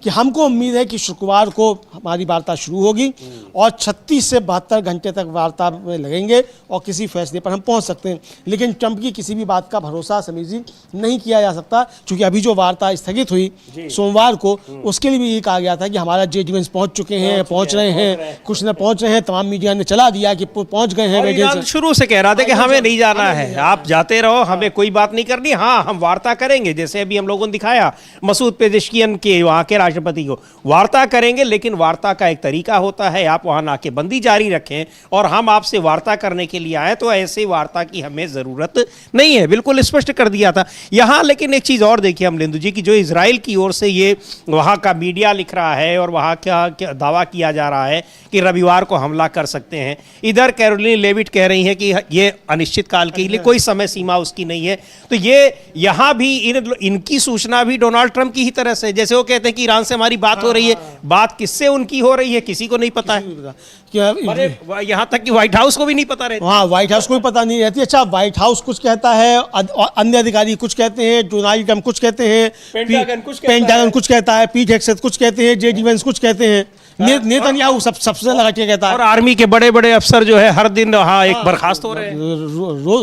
कि हमको उम्मीद है कि शुक्रवार को हमारी वार्ता शुरू होगी और 36 से 72 घंटे तक वार्ता में लगेंगे और किसी फैसले पर हम पहुंच सकते हैं। लेकिन ट्रंप की किसी भी बात का भरोसा समीर जी नहीं किया जा सकता, क्योंकि अभी जो वार्ता स्थगित हुई सोमवार को, उसके लिए भी ये कहा गया था कि हमारा जे डिफेंस पहुंच चुके हैं, पहुंच रहे हैं, कुछ न पहुंच रहे हैं, तमाम मीडिया ने चला दिया कि पहुंच गए हैं। शुरू से कह रहा था कि हमें नहीं जाना है, आप जाते रहो, हमें कोई बात नहीं करनी, हाँ हम वार्ता करेंगे, जैसे अभी हम लोगों ने दिखाया मसूद पेजेश्कियन के वहाँ के राष्ट्रपति को वार्ता करेंगे, लेकिन वार्ता का एक तरीका होता है, आप वहां नाकेबंदी जारी रखें और हम आपसे वार्ता करने के लिए आए, तो ऐसे वार्ता की हमें जरूरत नहीं है, बिल्कुल स्पष्ट कर दिया था यहां। लेकिन एक चीज और देखिए अमलेंदु जी की जो इजराइल की ओर से ये वहां का मीडिया लिख रहा है और वहां क्या दावा किया जा रहा है कि रविवार को हमला कर सकते हैं, इधर कैरोलिन लेविट कह रही है कि ये अनिश्चित काल के लिए कोई समय सीमा उसकी नहीं है। तो ये यहां भी इनकी सूचना भी डोनाल्ड ट्रंप की ही तरह से, जैसे वो कहते हैं कि ईरान से हमारी बात हो रही है, बात किससे उनकी हो रही है किसी को नहीं पता है, यहां तक कि व्हाइट हाउस को भी नहीं पता रहता। हाँ, व्हाइट हाउस को भी पता नहीं रहती। अच्छा, व्हाइट हाउस कुछ कहता है, अन्य अधिकारी कुछ कहते हैं, डोनाल्ड ट्रंप कुछ कहते हैं, पेंटागन कुछ कहता है, पीट हेगसेथ कुछ कहते हैं, जे डिफेंस कुछ कहते हैं, नेतन्याहू सबसे लगा के कहता है, और आर्मी के बड़े बड़े अफसर जो है हर दिन एक बर्खास्त हो रहे हैं,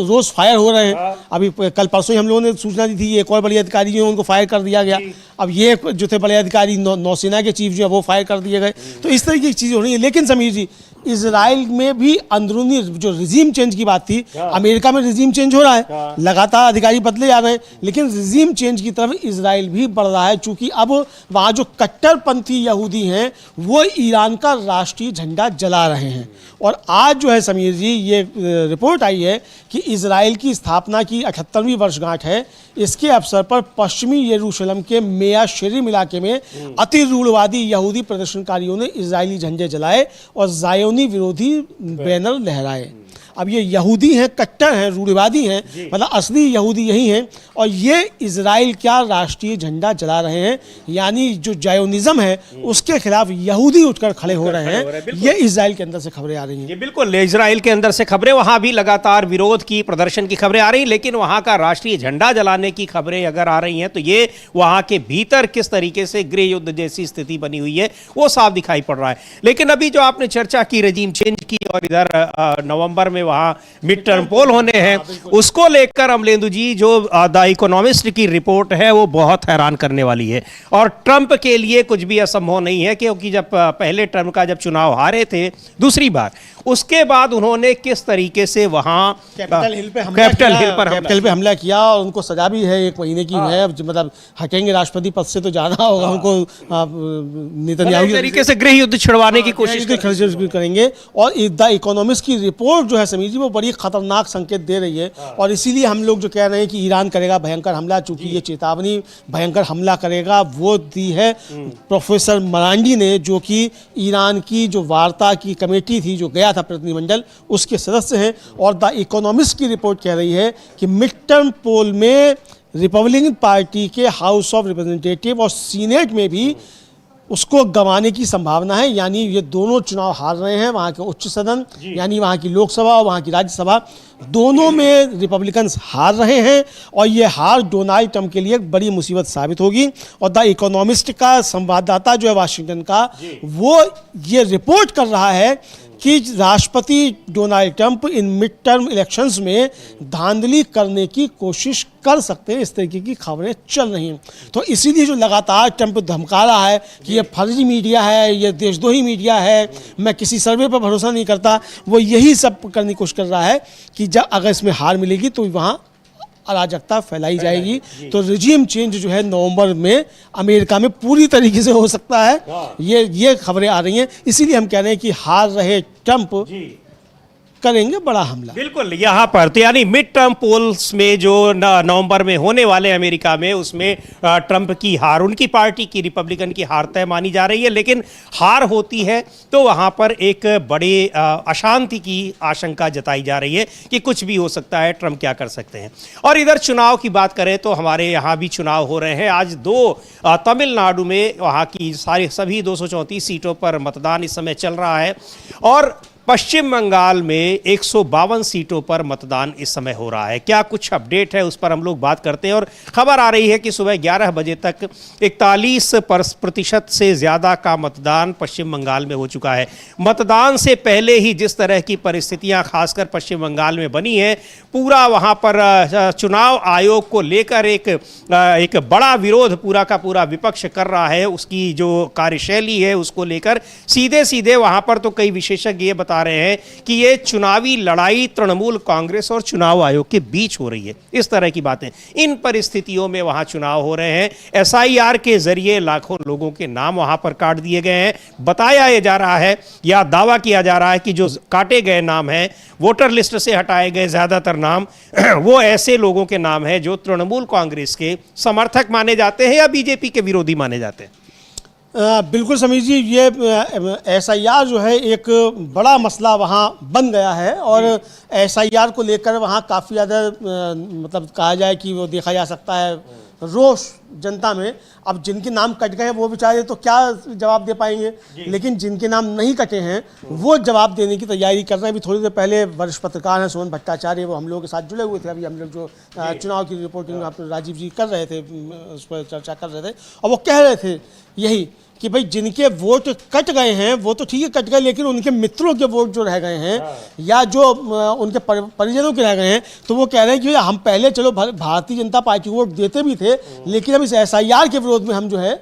रोज फायर हो रहे हैं। अभी कल परसों ही हम लोगों ने सूचना दी थी, एक और बड़े अधिकारी जो उनको फायर कर दिया गया। अब ये जो थे बड़े अधिकारी नौसेना के चीफ जो है वो फायर कर दिए गए। तो इस तरीके की चीज़ें हो रही है। लेकिन समीर जी, इजराइल में भी अंदरूनी जो रिजीम चेंज की बात थी, अमेरिका में रिजीम चेंज हो रहा है, लगातार अधिकारी बदले जा रहे हैं, लेकिन रिजीम चेंज की तरफ इजराइल भी बढ़ रहा है, चूंकि अब वहाँ जो कट्टरपंथी यहूदी हैं वो ईरान का राष्ट्रीय झंडा जला रहे हैं। और आज जो है समीर जी, ये रिपोर्ट आई है कि इजराइल की स्थापना की 78वीं वर्षगांठ है, इसके अवसर पर पश्चिमी यरूशलेम के मेया शेरिम इलाके में अति रूढ़वादी यहूदी प्रदर्शनकारियों ने इजरायली झंडे जलाए और जायोनी विरोधी बैनर लहराए। अब ये यहूदी हैं, कट्टर हैं, रूढ़िवादी हैं, मतलब असली यहूदी यही हैं, और ये इजराइल का राष्ट्रीय झंडा जला रहे हैं। यानी जो जायोनिज्म है उसके खिलाफ यहूदी उठकर खड़े हो रहे हैं। ये इजराइल के अंदर से खबरें आ रही हैं। ये बिल्कुल इजराइल के अंदर से खबरें, वहां भी लगातार विरोध की, प्रदर्शन की खबरें आ रही, लेकिन वहां का राष्ट्रीय झंडा जलाने की खबरें अगर आ रही हैं तो ये वहां के भीतर किस तरीके से गृह युद्ध जैसी स्थिति बनी हुई है वो साफ दिखाई पड़ रहा है। लेकिन अभी जो आपने चर्चा की रेजिम चेंज की, और इधर नवंबर में वहां मिड टर्म पोल होने हैं, उसको लेकर अमलेंदु जी जो द इकोनॉमिस्ट की रिपोर्ट है वो बहुत हैरान करने वाली है। और ट्रंप के लिए कुछ भी असंभव नहीं है, क्योंकि जब पहले टर्म का जब चुनाव हारे थे दूसरी बार, उसके बाद उन्होंने किस तरीके से वहां कैपिटल हिल पे हमला किया और उनको सजा भी है 1 महीने की है। मतलब हटेंगे राष्ट्रपति पद से तो जाना होगा उनको, नेतन्याहू तरीके से गृह युद्ध छिड़वाने की कोशिश करेंगे। और द इकोनॉमिस्ट की रिपोर्ट जो है समीर जी वो बड़ी खतरनाक संकेत दे रही है, और इसीलिए हम लोग जो कह रहे हैं कि ईरान करेगा भयंकर हमला, चूंकि ये चेतावनी भयंकर हमला करेगा वो दी है प्रोफेसर मरांडी ने, जो कि ईरान की जो वार्ता की कमेटी थी जो गया था प्रतिनिधिमंडल, उसके सदस्य हैं। और द इकोनॉमिस्ट की रिपोर्ट कह रही है कि मिड टर्म पोल में रिपब्लिकन पार्टी के हाउस ऑफ रिप्रेजेंटेटिव और सीनेट में भी उसको गंवाने की संभावना है। यानी ये दोनों चुनाव हार रहे हैं, वहाँ के उच्च सदन यानी वहाँ की लोकसभा और वहाँ की राज्यसभा, दोनों में रिपब्लिकन्स हार रहे हैं। और ये हार डोनाल्ड ट्रंप के लिए एक बड़ी मुसीबत साबित होगी। और द इकोनॉमिस्ट का संवाददाता जो है वाशिंगटन का, वो ये रिपोर्ट कर रहा है कि राष्ट्रपति Donald Trump in mid term elections में धांधली करने की कोशिश कर सकते हैं। इस तरीके की खबरें चल रही हैं। तो इसीलिए जो लगातार ट्रंप धमका रहा है कि ये फर्जी मीडिया है, ये देशद्रोही मीडिया है, मैं किसी सर्वे पर भरोसा नहीं करता, वो यही सब करने की कोशिश कर रहा है कि जब अगर इसमें हार मिलेगी तो वहाँ अराजकता फैलाई जाएगी। तो रिजीम चेंज जो है नवंबर में अमेरिका में पूरी तरीके से हो सकता है। ये खबरें आ रही हैं। इसीलिए हम कह रहे हैं कि हार रहे ट्रंप करेंगे बड़ा हमला। बिल्कुल, यहाँ पर तो यानी मिड टर्म पोल्स में जो नवंबर में होने वाले अमेरिका में, उसमें ट्रंप की हार, उनकी पार्टी की रिपब्लिकन की हार तय मानी जा रही है। लेकिन हार होती है तो वहाँ पर एक बड़े अशांति की आशंका जताई जा रही है कि कुछ भी हो सकता है, ट्रंप क्या कर सकते हैं। और इधर चुनाव की बात करें तो हमारे यहाँ भी चुनाव हो रहे हैं। आज तमिलनाडु में वहाँ की सभी 234 सीटों पर मतदान इस समय चल रहा है। और पश्चिम बंगाल में 152 सीटों पर मतदान इस समय हो रहा है। क्या कुछ अपडेट है उस पर हम लोग बात करते हैं। और खबर आ रही है कि सुबह 11 बजे तक 41% से ज़्यादा का मतदान पश्चिम बंगाल में हो चुका है। मतदान से पहले ही जिस तरह की परिस्थितियां खासकर पश्चिम बंगाल में बनी हैं, पूरा वहां पर चुनाव आयोग को लेकर एक बड़ा विरोध पूरा का पूरा विपक्ष कर रहा है। उसकी जो कार्यशैली है उसको लेकर सीधे सीधे वहां पर तो कई विशेषज्ञ ये बता रहे हैं कि ये चुनावी लड़ाई तृणमूल कांग्रेस और चुनाव आयोग के बीच हो रही है। इस तरह की बातें, इन परिस्थितियों में वहां चुनाव हो रहे हैं। एसआईआर के जरिए लाखों लोगों के नाम वहां पर काट दिए गए हैं। बताया यह जा रहा है या दावा किया जा रहा है कि जो काटे गए नाम हैं, वोटर लिस्ट से हटाए गए ज्यादातर नाम वो ऐसे लोगों के नाम हैं जो तृणमूल कांग्रेस के समर्थक माने जाते हैं या बीजेपी के विरोधी माने जाते हैं। बिल्कुल समीर जी, ये एसआईआर जो है एक बड़ा मसला वहाँ बन गया है। और एसआईआर को लेकर वहाँ काफ़ी ज़्यादा मतलब कहा जाए कि वो देखा जा सकता है रोष जनता में। अब जिनके नाम कट गए वो बेचारे तो क्या जवाब दे पाएंगे, लेकिन जिनके नाम नहीं कटे हैं वो जवाब देने की तैयारी कर रहे हैं। अभी थोड़ी देर पहले वरिष्ठ पत्रकार हैं सोहन भट्टाचार्य, वो हम लोगों के साथ जुड़े हुए थे। अभी हम लोग जो चुनाव की रिपोर्टिंग राजीव जी कर रहे थे, उस पर चर्चा कर रहे थे, और वो कह रहे थे यही कि भाई जिनके वोट कट गए हैं वो तो ठीक है कट गए, लेकिन उनके मित्रों के वोट जो रह गए हैं या जो उनके परिजनों के रह गए हैं, तो वो कह रहे हैं कि हम पहले चलो भारतीय जनता पार्टी को वोट देते भी थे, लेकिन अब इस एसआईआर के विरोध में हम जो है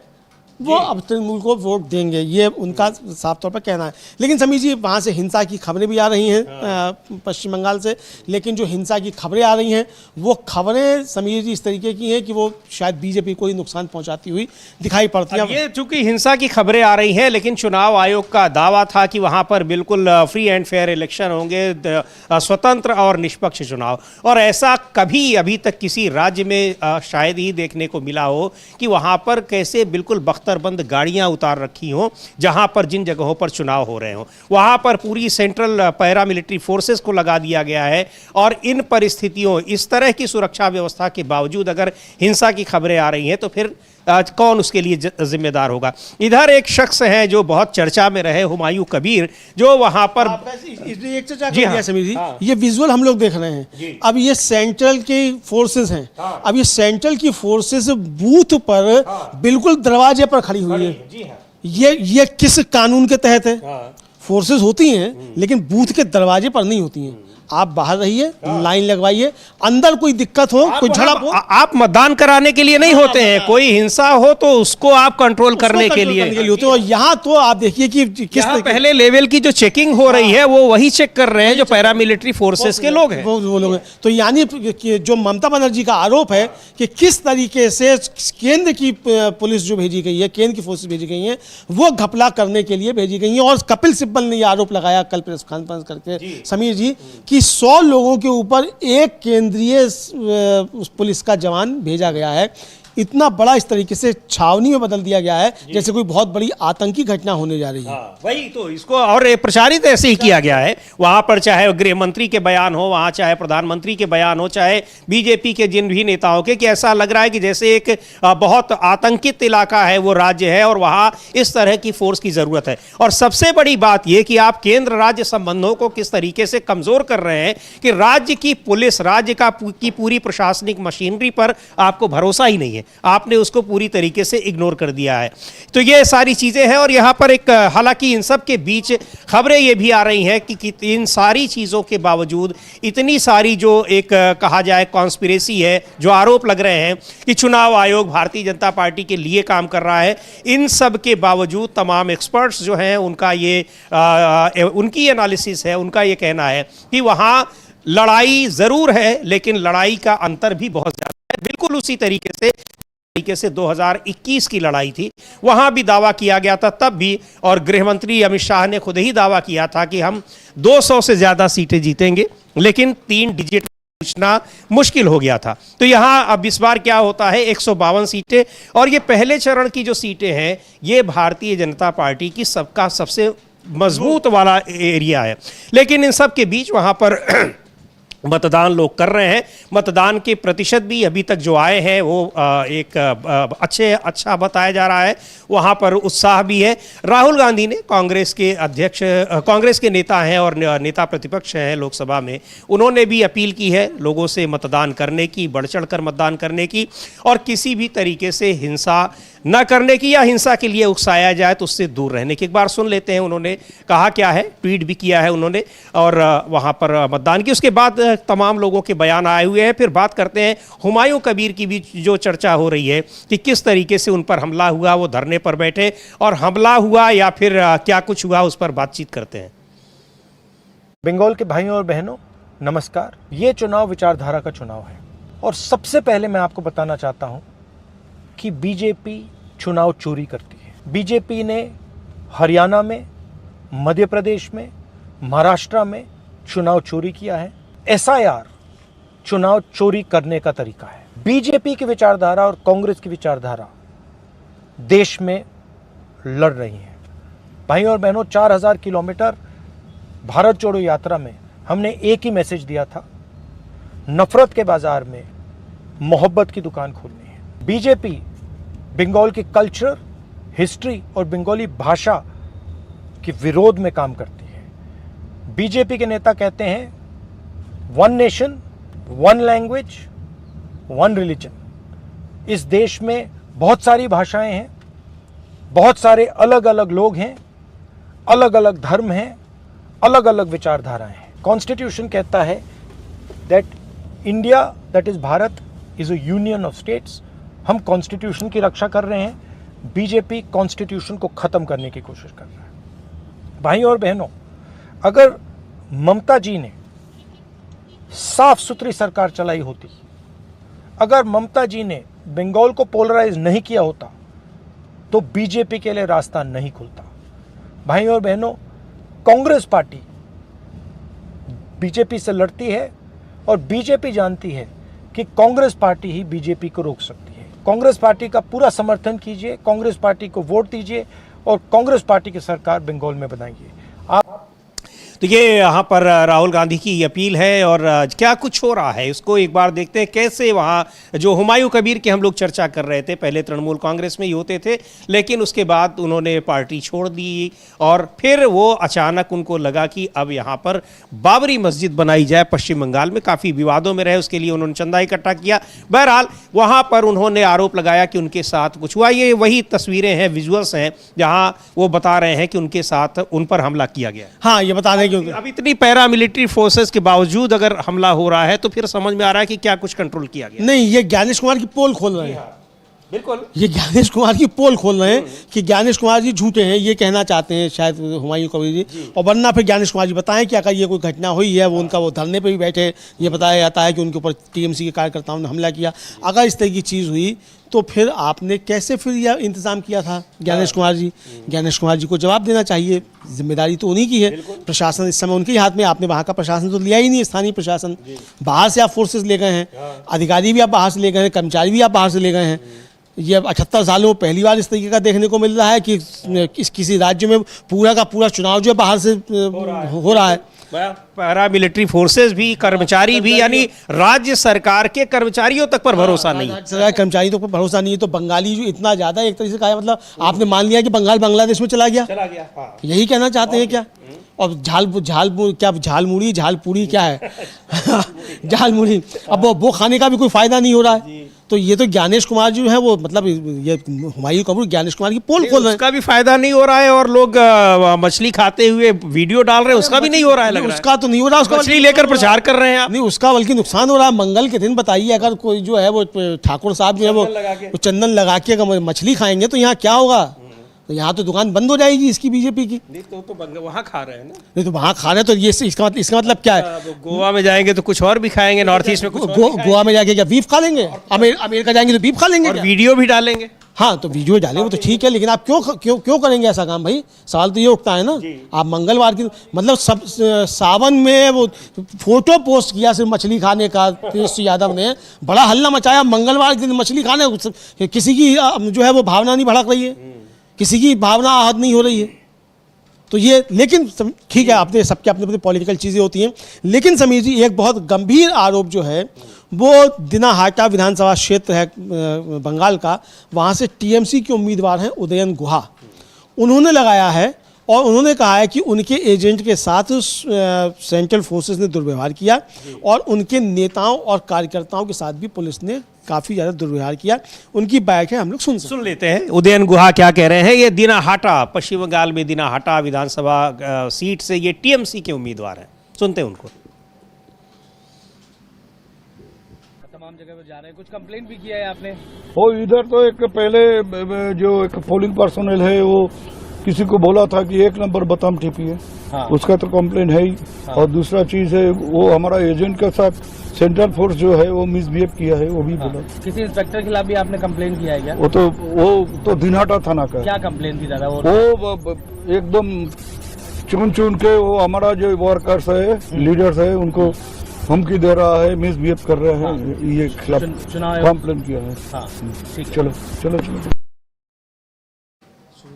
वो अब तृणमूल को वोट देंगे। ये उनका साफ तौर पर कहना है। लेकिन समीर जी, वहाँ से हिंसा की खबरें भी आ रही हैं पश्चिम बंगाल से। लेकिन जो हिंसा की खबरें आ रही हैं वो खबरें समीर जी इस तरीके की हैं कि वो शायद बीजेपी को ही नुकसान पहुंचाती हुई दिखाई पड़ती है। ये चूंकि हिंसा की खबरें आ रही हैं, लेकिन चुनाव आयोग का दावा था कि वहाँ पर बिल्कुल फ्री एंड फेयर इलेक्शन होंगे, स्वतंत्र और निष्पक्ष चुनाव। और ऐसा कभी अभी तक किसी राज्य में शायद ही देखने को मिला हो कि वहाँ पर कैसे बिल्कुल बख्तरबंद गाड़ियां उतार रखी हों जहां पर जिन जगहों पर चुनाव हो रहे हों। वहां पर पूरी सेंट्रल पैरा मिलिट्री फोर्सेस को लगा दिया गया है। और इन परिस्थितियों, इस तरह की सुरक्षा व्यवस्था के बावजूद अगर हिंसा की खबरें आ रही हैं तो फिर कौन उसके लिए जिम्मेदार होगा। इधर एक शख्स हैं जो बहुत चर्चा में रहे, हुमायूं कबीर, जो वहां पर एक चर्चा कर दिया समीर जी। ये विजुअल हम लोग देख रहे हैं। अब ये सेंट्रल की फोर्सेस हैं। अब ये सेंट्रल की फोर्सेस बूथ पर बिल्कुल दरवाजे पर खड़ी हुई है। ये किस कानून के तहत है? फोर्सेस होती हैं लेकिन बूथ के दरवाजे पर नहीं होती हैं। आप बाहर रहिए, लाइन लगवाइए, अंदर कोई दिक्कत हो, कोई झड़प हो, आप मतदान कराने के लिए नहीं होते हैं, कोई हिंसा हो तो उसको आप कंट्रोल करने के लिए होते हो। यहाँ तो आप देखिए कि किस पहले लेवल की जो चेकिंग हो रही है वो वही चेक कर रहे हैं जो पैरामिलिट्री फोर्सेस के लोग हैं, वो लोग हैं। तो यानी जो ममता बनर्जी का आरोप है कि किस तरीके से केंद्र की पुलिस जो भेजी गई है, केंद्र की फोर्सेस भेजी गई हैं, वो घपला करने के लिए भेजी गई हैं। और कपिल सिब्बल ने यह आरोप लगाया कल प्रेस कॉन्फ्रेंस करके समीर जी कि 100 लोगों के ऊपर एक केंद्रीय पुलिस का जवान भेजा गया है। इतना बड़ा इस तरीके से छावनी में बदल दिया गया है जैसे कोई बहुत बड़ी आतंकी घटना होने जा रही है। वही तो इसको और प्रचारित ऐसे ही किया गया है। वहां पर चाहे गृह मंत्री के बयान हो, वहां चाहे प्रधानमंत्री के बयान हो, चाहे बीजेपी के जिन भी नेताओं के, कि ऐसा लग रहा है कि जैसे एक बहुत आतंकित इलाका है वो राज्य है और वहां इस तरह की फोर्स की जरूरत है। और सबसे बड़ी बात यह कि आप केंद्र राज्य संबंधों को किस तरीके से कमजोर कर रहे हैं कि राज्य की पुलिस, राज्य की पूरी प्रशासनिक मशीनरी पर आपको भरोसा ही नहीं है, आपने उसको पूरी तरीके से इग्नोर कर दिया है। तो ये सारी चीजें हैं और यहां पर एक, हालांकि इन सब के बीच खबरें ये भी आ रही हैं कि इन सारी चीजों के बावजूद, इतनी सारी जो एक कहा जाए कॉन्स्पिरेसी है, जो आरोप लग रहे हैं कि चुनाव आयोग भारतीय जनता पार्टी के लिए काम कर रहा है, इन सब के बावजूद तमाम एक्सपर्ट्स जो हैं उनका ये उनकी एनालिसिस है, उनका ये कहना है कि वहां लड़ाई जरूर है लेकिन लड़ाई का अंतर भी बहुत ज्यादा है। बिल्कुल उसी तरीके से 2021 की लड़ाई थी, वहां भी दावा किया गया था तब भी, और गृह मंत्री अमित शाह ने खुद ही दावा किया था कि हम 200 से ज्यादा सीटें जीतेंगे, लेकिन 3 डिजिट पहुंचना मुश्किल हो गया था। तो यहां अब इस बार क्या होता है, 152 सीटें, और ये पहले चरण की जो सीटें हैं ये भारतीय जनता पार्टी की सबका सबसे मजबूत वाला एरिया है। लेकिन इन सब के बीच वहां पर मतदान लोग कर रहे हैं, मतदान के प्रतिशत भी अभी तक जो आए हैं वो एक अच्छा बताया जा रहा है, वहाँ पर उत्साह भी है। राहुल गांधी ने, कांग्रेस के अध्यक्ष, कांग्रेस के नेता हैं और नेता प्रतिपक्ष हैं लोकसभा में, उन्होंने भी अपील की है लोगों से मतदान करने की, बढ़ चढ़ कर मतदान करने की, और किसी भी तरीके से हिंसा न करने की, या हिंसा के लिए उकसाया जाए तो उससे दूर रहने की। एक बार सुन लेते हैं उन्होंने कहा क्या है, ट्वीट भी किया है उन्होंने, और वहाँ पर मतदान की। उसके बाद तमाम लोगों के बयान आए हुए हैं। फिर बात करते हैं हुमायूं कबीर की भी जो चर्चा हो रही है कि किस तरीके से उन पर हमला हुआ, वो धरने पर बैठे और हमला हुआ या फिर क्या कुछ हुआ, उस पर बातचीत करते हैं। बंगाल के भाइयों और बहनों नमस्कार। ये चुनाव विचारधारा का चुनाव है और सबसे पहले मैं आपको बताना चाहता हूं कि बीजेपी चुनाव चोरी करती है। बीजेपी ने हरियाणा में, मध्य प्रदेश में, महाराष्ट्र में चुनाव चोरी किया है। एसआईआर चुनाव चोरी करने का तरीका है। बीजेपी की विचारधारा और कांग्रेस की विचारधारा देश में लड़ रही है। भाइयों और बहनों, 4000 किलोमीटर भारत जोड़ो यात्रा में हमने एक ही मैसेज दिया था, नफरत के बाजार में मोहब्बत की दुकान खोलनी है। बीजेपी बंगाल के कल्चर, हिस्ट्री और बंगाली भाषा के विरोध में काम करती है। बीजेपी के नेता कहते हैं 1 नेशन, 1 लैंग्वेज, 1 रिलीजन। इस देश में बहुत सारी भाषाएं हैं, बहुत सारे अलग अलग लोग हैं, अलग अलग धर्म हैं, अलग अलग विचारधाराएं हैं। कॉन्स्टिट्यूशन कहता है that India, that is Bharat, is a union of states. हम कॉन्स्टिट्यूशन की रक्षा कर रहे हैं, बीजेपी कॉन्स्टिट्यूशन को खत्म करने की कोशिश कर रहा है। भाइयों और बहनों, अगर ममता जी ने साफ सुथरी सरकार चलाई होती, अगर ममता जी ने बंगाल को पोलराइज नहीं किया होता तो बीजेपी के लिए रास्ता नहीं खुलता। भाइयों और बहनों, कांग्रेस पार्टी बीजेपी से लड़ती है और बीजेपी जानती है कि कांग्रेस पार्टी ही बीजेपी को रोक सकती है। कांग्रेस पार्टी का पूरा समर्थन कीजिए, कांग्रेस पार्टी को वोट दीजिए और कांग्रेस पार्टी की सरकार बंगाल में बनाइए। तो ये यहाँ पर राहुल गांधी की अपील है और क्या कुछ हो रहा है इसको एक बार देखते हैं। कैसे वहाँ जो हुमायूं कबीर की हम लोग चर्चा कर रहे थे, पहले तृणमूल कांग्रेस में ही होते थे, लेकिन उसके बाद उन्होंने पार्टी छोड़ दी और फिर वो अचानक उनको लगा कि अब यहाँ पर बाबरी मस्जिद बनाई जाए। पश्चिम बंगाल में काफ़ी विवादों में रहे, उसके लिए उन्होंने चंदा इकट्ठा किया। बहरहाल वहाँ पर उन्होंने आरोप लगाया कि उनके साथ कुछ हुआ। ये वही तस्वीरें हैं, विजुअल्स हैं, जहाँ वो बता रहे हैं कि उनके साथ उन पर हमला किया गया। हाँ, ये बता दें कि अब इतनी पैरामिलिट्री फोर्सेस के बावजूद अगर हमला हो रहा है तो फिर समझ में आ रहा है कि क्या कुछ कंट्रोल किया गया। नहीं, ये ज्ञानेश कुमार की पोल खोल रहे हैं। बिल्कुल, ये ज्ञानेश कुमार की पोल खोल रहे हैं कि ज्ञानेश कुमार जी झूठे हैं, ये कहना चाहते हैं शायद हुमायूं कबीर जी। और वरना फिर ज्ञानेश कुमार जी बताएं कि अगर ये कोई घटना हुई है, वो उनका वो धरने पे भी बैठे, ये बताया जाता है कि उनके ऊपर टीएमसी के कार्यकर्ताओं ने हमला किया। अगर इस तरह की चीज़ हुई तो फिर आपने कैसे फिर यह इंतजाम किया था ज्ञानेश कुमार जी? ज्ञानेश कुमार जी को जवाब देना चाहिए, जिम्मेदारी तो उन्हीं की है। प्रशासन इस समय उनके ही हाथ में। आपने वहाँ का प्रशासन तो लिया ही नहीं, स्थानीय प्रशासन। बाहर से आप फोर्सेस ले गए हैं, अधिकारी भी आप बाहर से ले गए हैं, कर्मचारी भी आप बाहर से ले गए हैं। ये 78 सालों में पहली बार इस तरीके का देखने को मिल रहा है कि किसी राज्य में पूरा का पूरा चुनाव जो है बाहर से हो रहा है। पैरा मिलिट्री फोर्सेस भी, कर्मचारी भी, यानी राज्य सरकार के कर्मचारियों तक पर भरोसा नहीं है। राज्य सरकार कर्मचारियों पर भरोसा नहीं है। तो बंगाली जो इतना ज्यादा एक तरीके से कहा, मतलब आपने मान लिया कि बंगाल बांग्लादेश में चला गया, हाँ। यही कहना चाहते हैं क्या? और झालमुड़ी झालपूड़ी क्या है झालमुड़ी, अब वो खाने का भी कोई फायदा नहीं हो रहा है। तो ये तो ज्ञानेश कुमार जो है वो, मतलब ये हुमायूं कपूर ज्ञानेश कुमार की पोल खोल रहे हैं, उसका भी फायदा नहीं हो रहा है। और लोग मछली खाते हुए वीडियो डाल रहे हैं, उसका भी नहीं हो रहा है, लग रहा है। उसका तो नहीं हो रहा, उसका मछली लेकर प्रचार कर रहे हैं आप। नहीं, उसका बल्कि नुकसान हो रहा है। मंगल के दिन बताइए, अगर कोई जो है वो ठाकुर साहब जो है वो चंदन लगा के अगर मछली खाएंगे तो यहाँ क्या होगा? तो यहाँ तो दुकान बंद हो जाएगी इसकी, बीजेपी की। नहीं तो वहाँ खा रहे हैं ना। नहीं तो वहाँ खा रहे हैं, तो ये इसका मतलब क्या है? गोवा में जाएंगे तो कुछ और भी खाएंगे, नॉर्थ ईस्ट में कुछ गोवा में जाके क्या बीफ खा लेंगे? अमेरिका जाएंगे तो बीफ खा लेंगे, और वीडियो भी डालेंगे। हाँ, तो वीडियो डालेंगे तो ठीक है, लेकिन आप क्यों करेंगे ऐसा काम भाई? सवाल तो ये उठता है ना। आप मंगलवार की, मतलब सब सावन में वो फोटो पोस्ट किया सिर्फ मछली खाने का, तेजस्वी यादव ने बड़ा हल्ला मचाया। मंगलवार के दिन मछली खाने, किसी की जो है वो भावना नहीं भड़क रही है, किसी की भावना आहत नहीं हो रही है। तो ये, लेकिन ठीक है, अपने सबके अपने अपने पॉलिटिकल चीज़ें होती हैं। लेकिन समीर जी, एक बहुत गंभीर आरोप जो है वो दिनाहाटा विधानसभा क्षेत्र है बंगाल का, वहाँ से टीएमसी के उम्मीदवार हैं उदयन गुहा, उन्होंने लगाया है और उन्होंने कहा है कि उनके एजेंट के साथ सेंट्रल फोर्सेस ने दुर्व्यवहार किया और उनके नेताओं और कार्यकर्ताओं के साथ भी पुलिस ने काफ़ी ज़्यादा दुर्व्यवहार किया। उनकी बात है, हम लोग सुन लेते हैं उदयन गुहा क्या कह रहे हैं। ये दिनाहाटा, पश्चिम बंगाल में दिनाहाटा विधानसभा सीट से ये टीएमसी के उम्मीदवार हैं, सुनते हैं उनको। तमाम जगह पे जा रहे हैं, कुछ कंप्लेंट भी किया है आपने? वो इधर तो एक पहले जो एक पोलिंग पर्सनल है वो किसी को बोला था कि 1 नंबर बदाम टीपी है, हाँ। उसका तो कंप्लेंट है ही। हाँ। और दूसरा चीज है, वो हमारा एजेंट के साथ सेंट्रल फोर्स जो है वो मिसबिहेव किया है, वो भी बोला। किसी इंस्पेक्टर के खिलाफ भी आपने कंप्लेंट किया है क्या? वो तो दिनाटा थाना का। क्या कंप्लेंट थी दादा? वो एकदम चुन के वो हमारा जो वर्कर्स है, लीडर्स है, उनको धमकी दे रहा है, मिसबिहेव कर रहे हैं। हाँ। ये खिलाफ कंप्लेंट किया है। हाँ, चलो।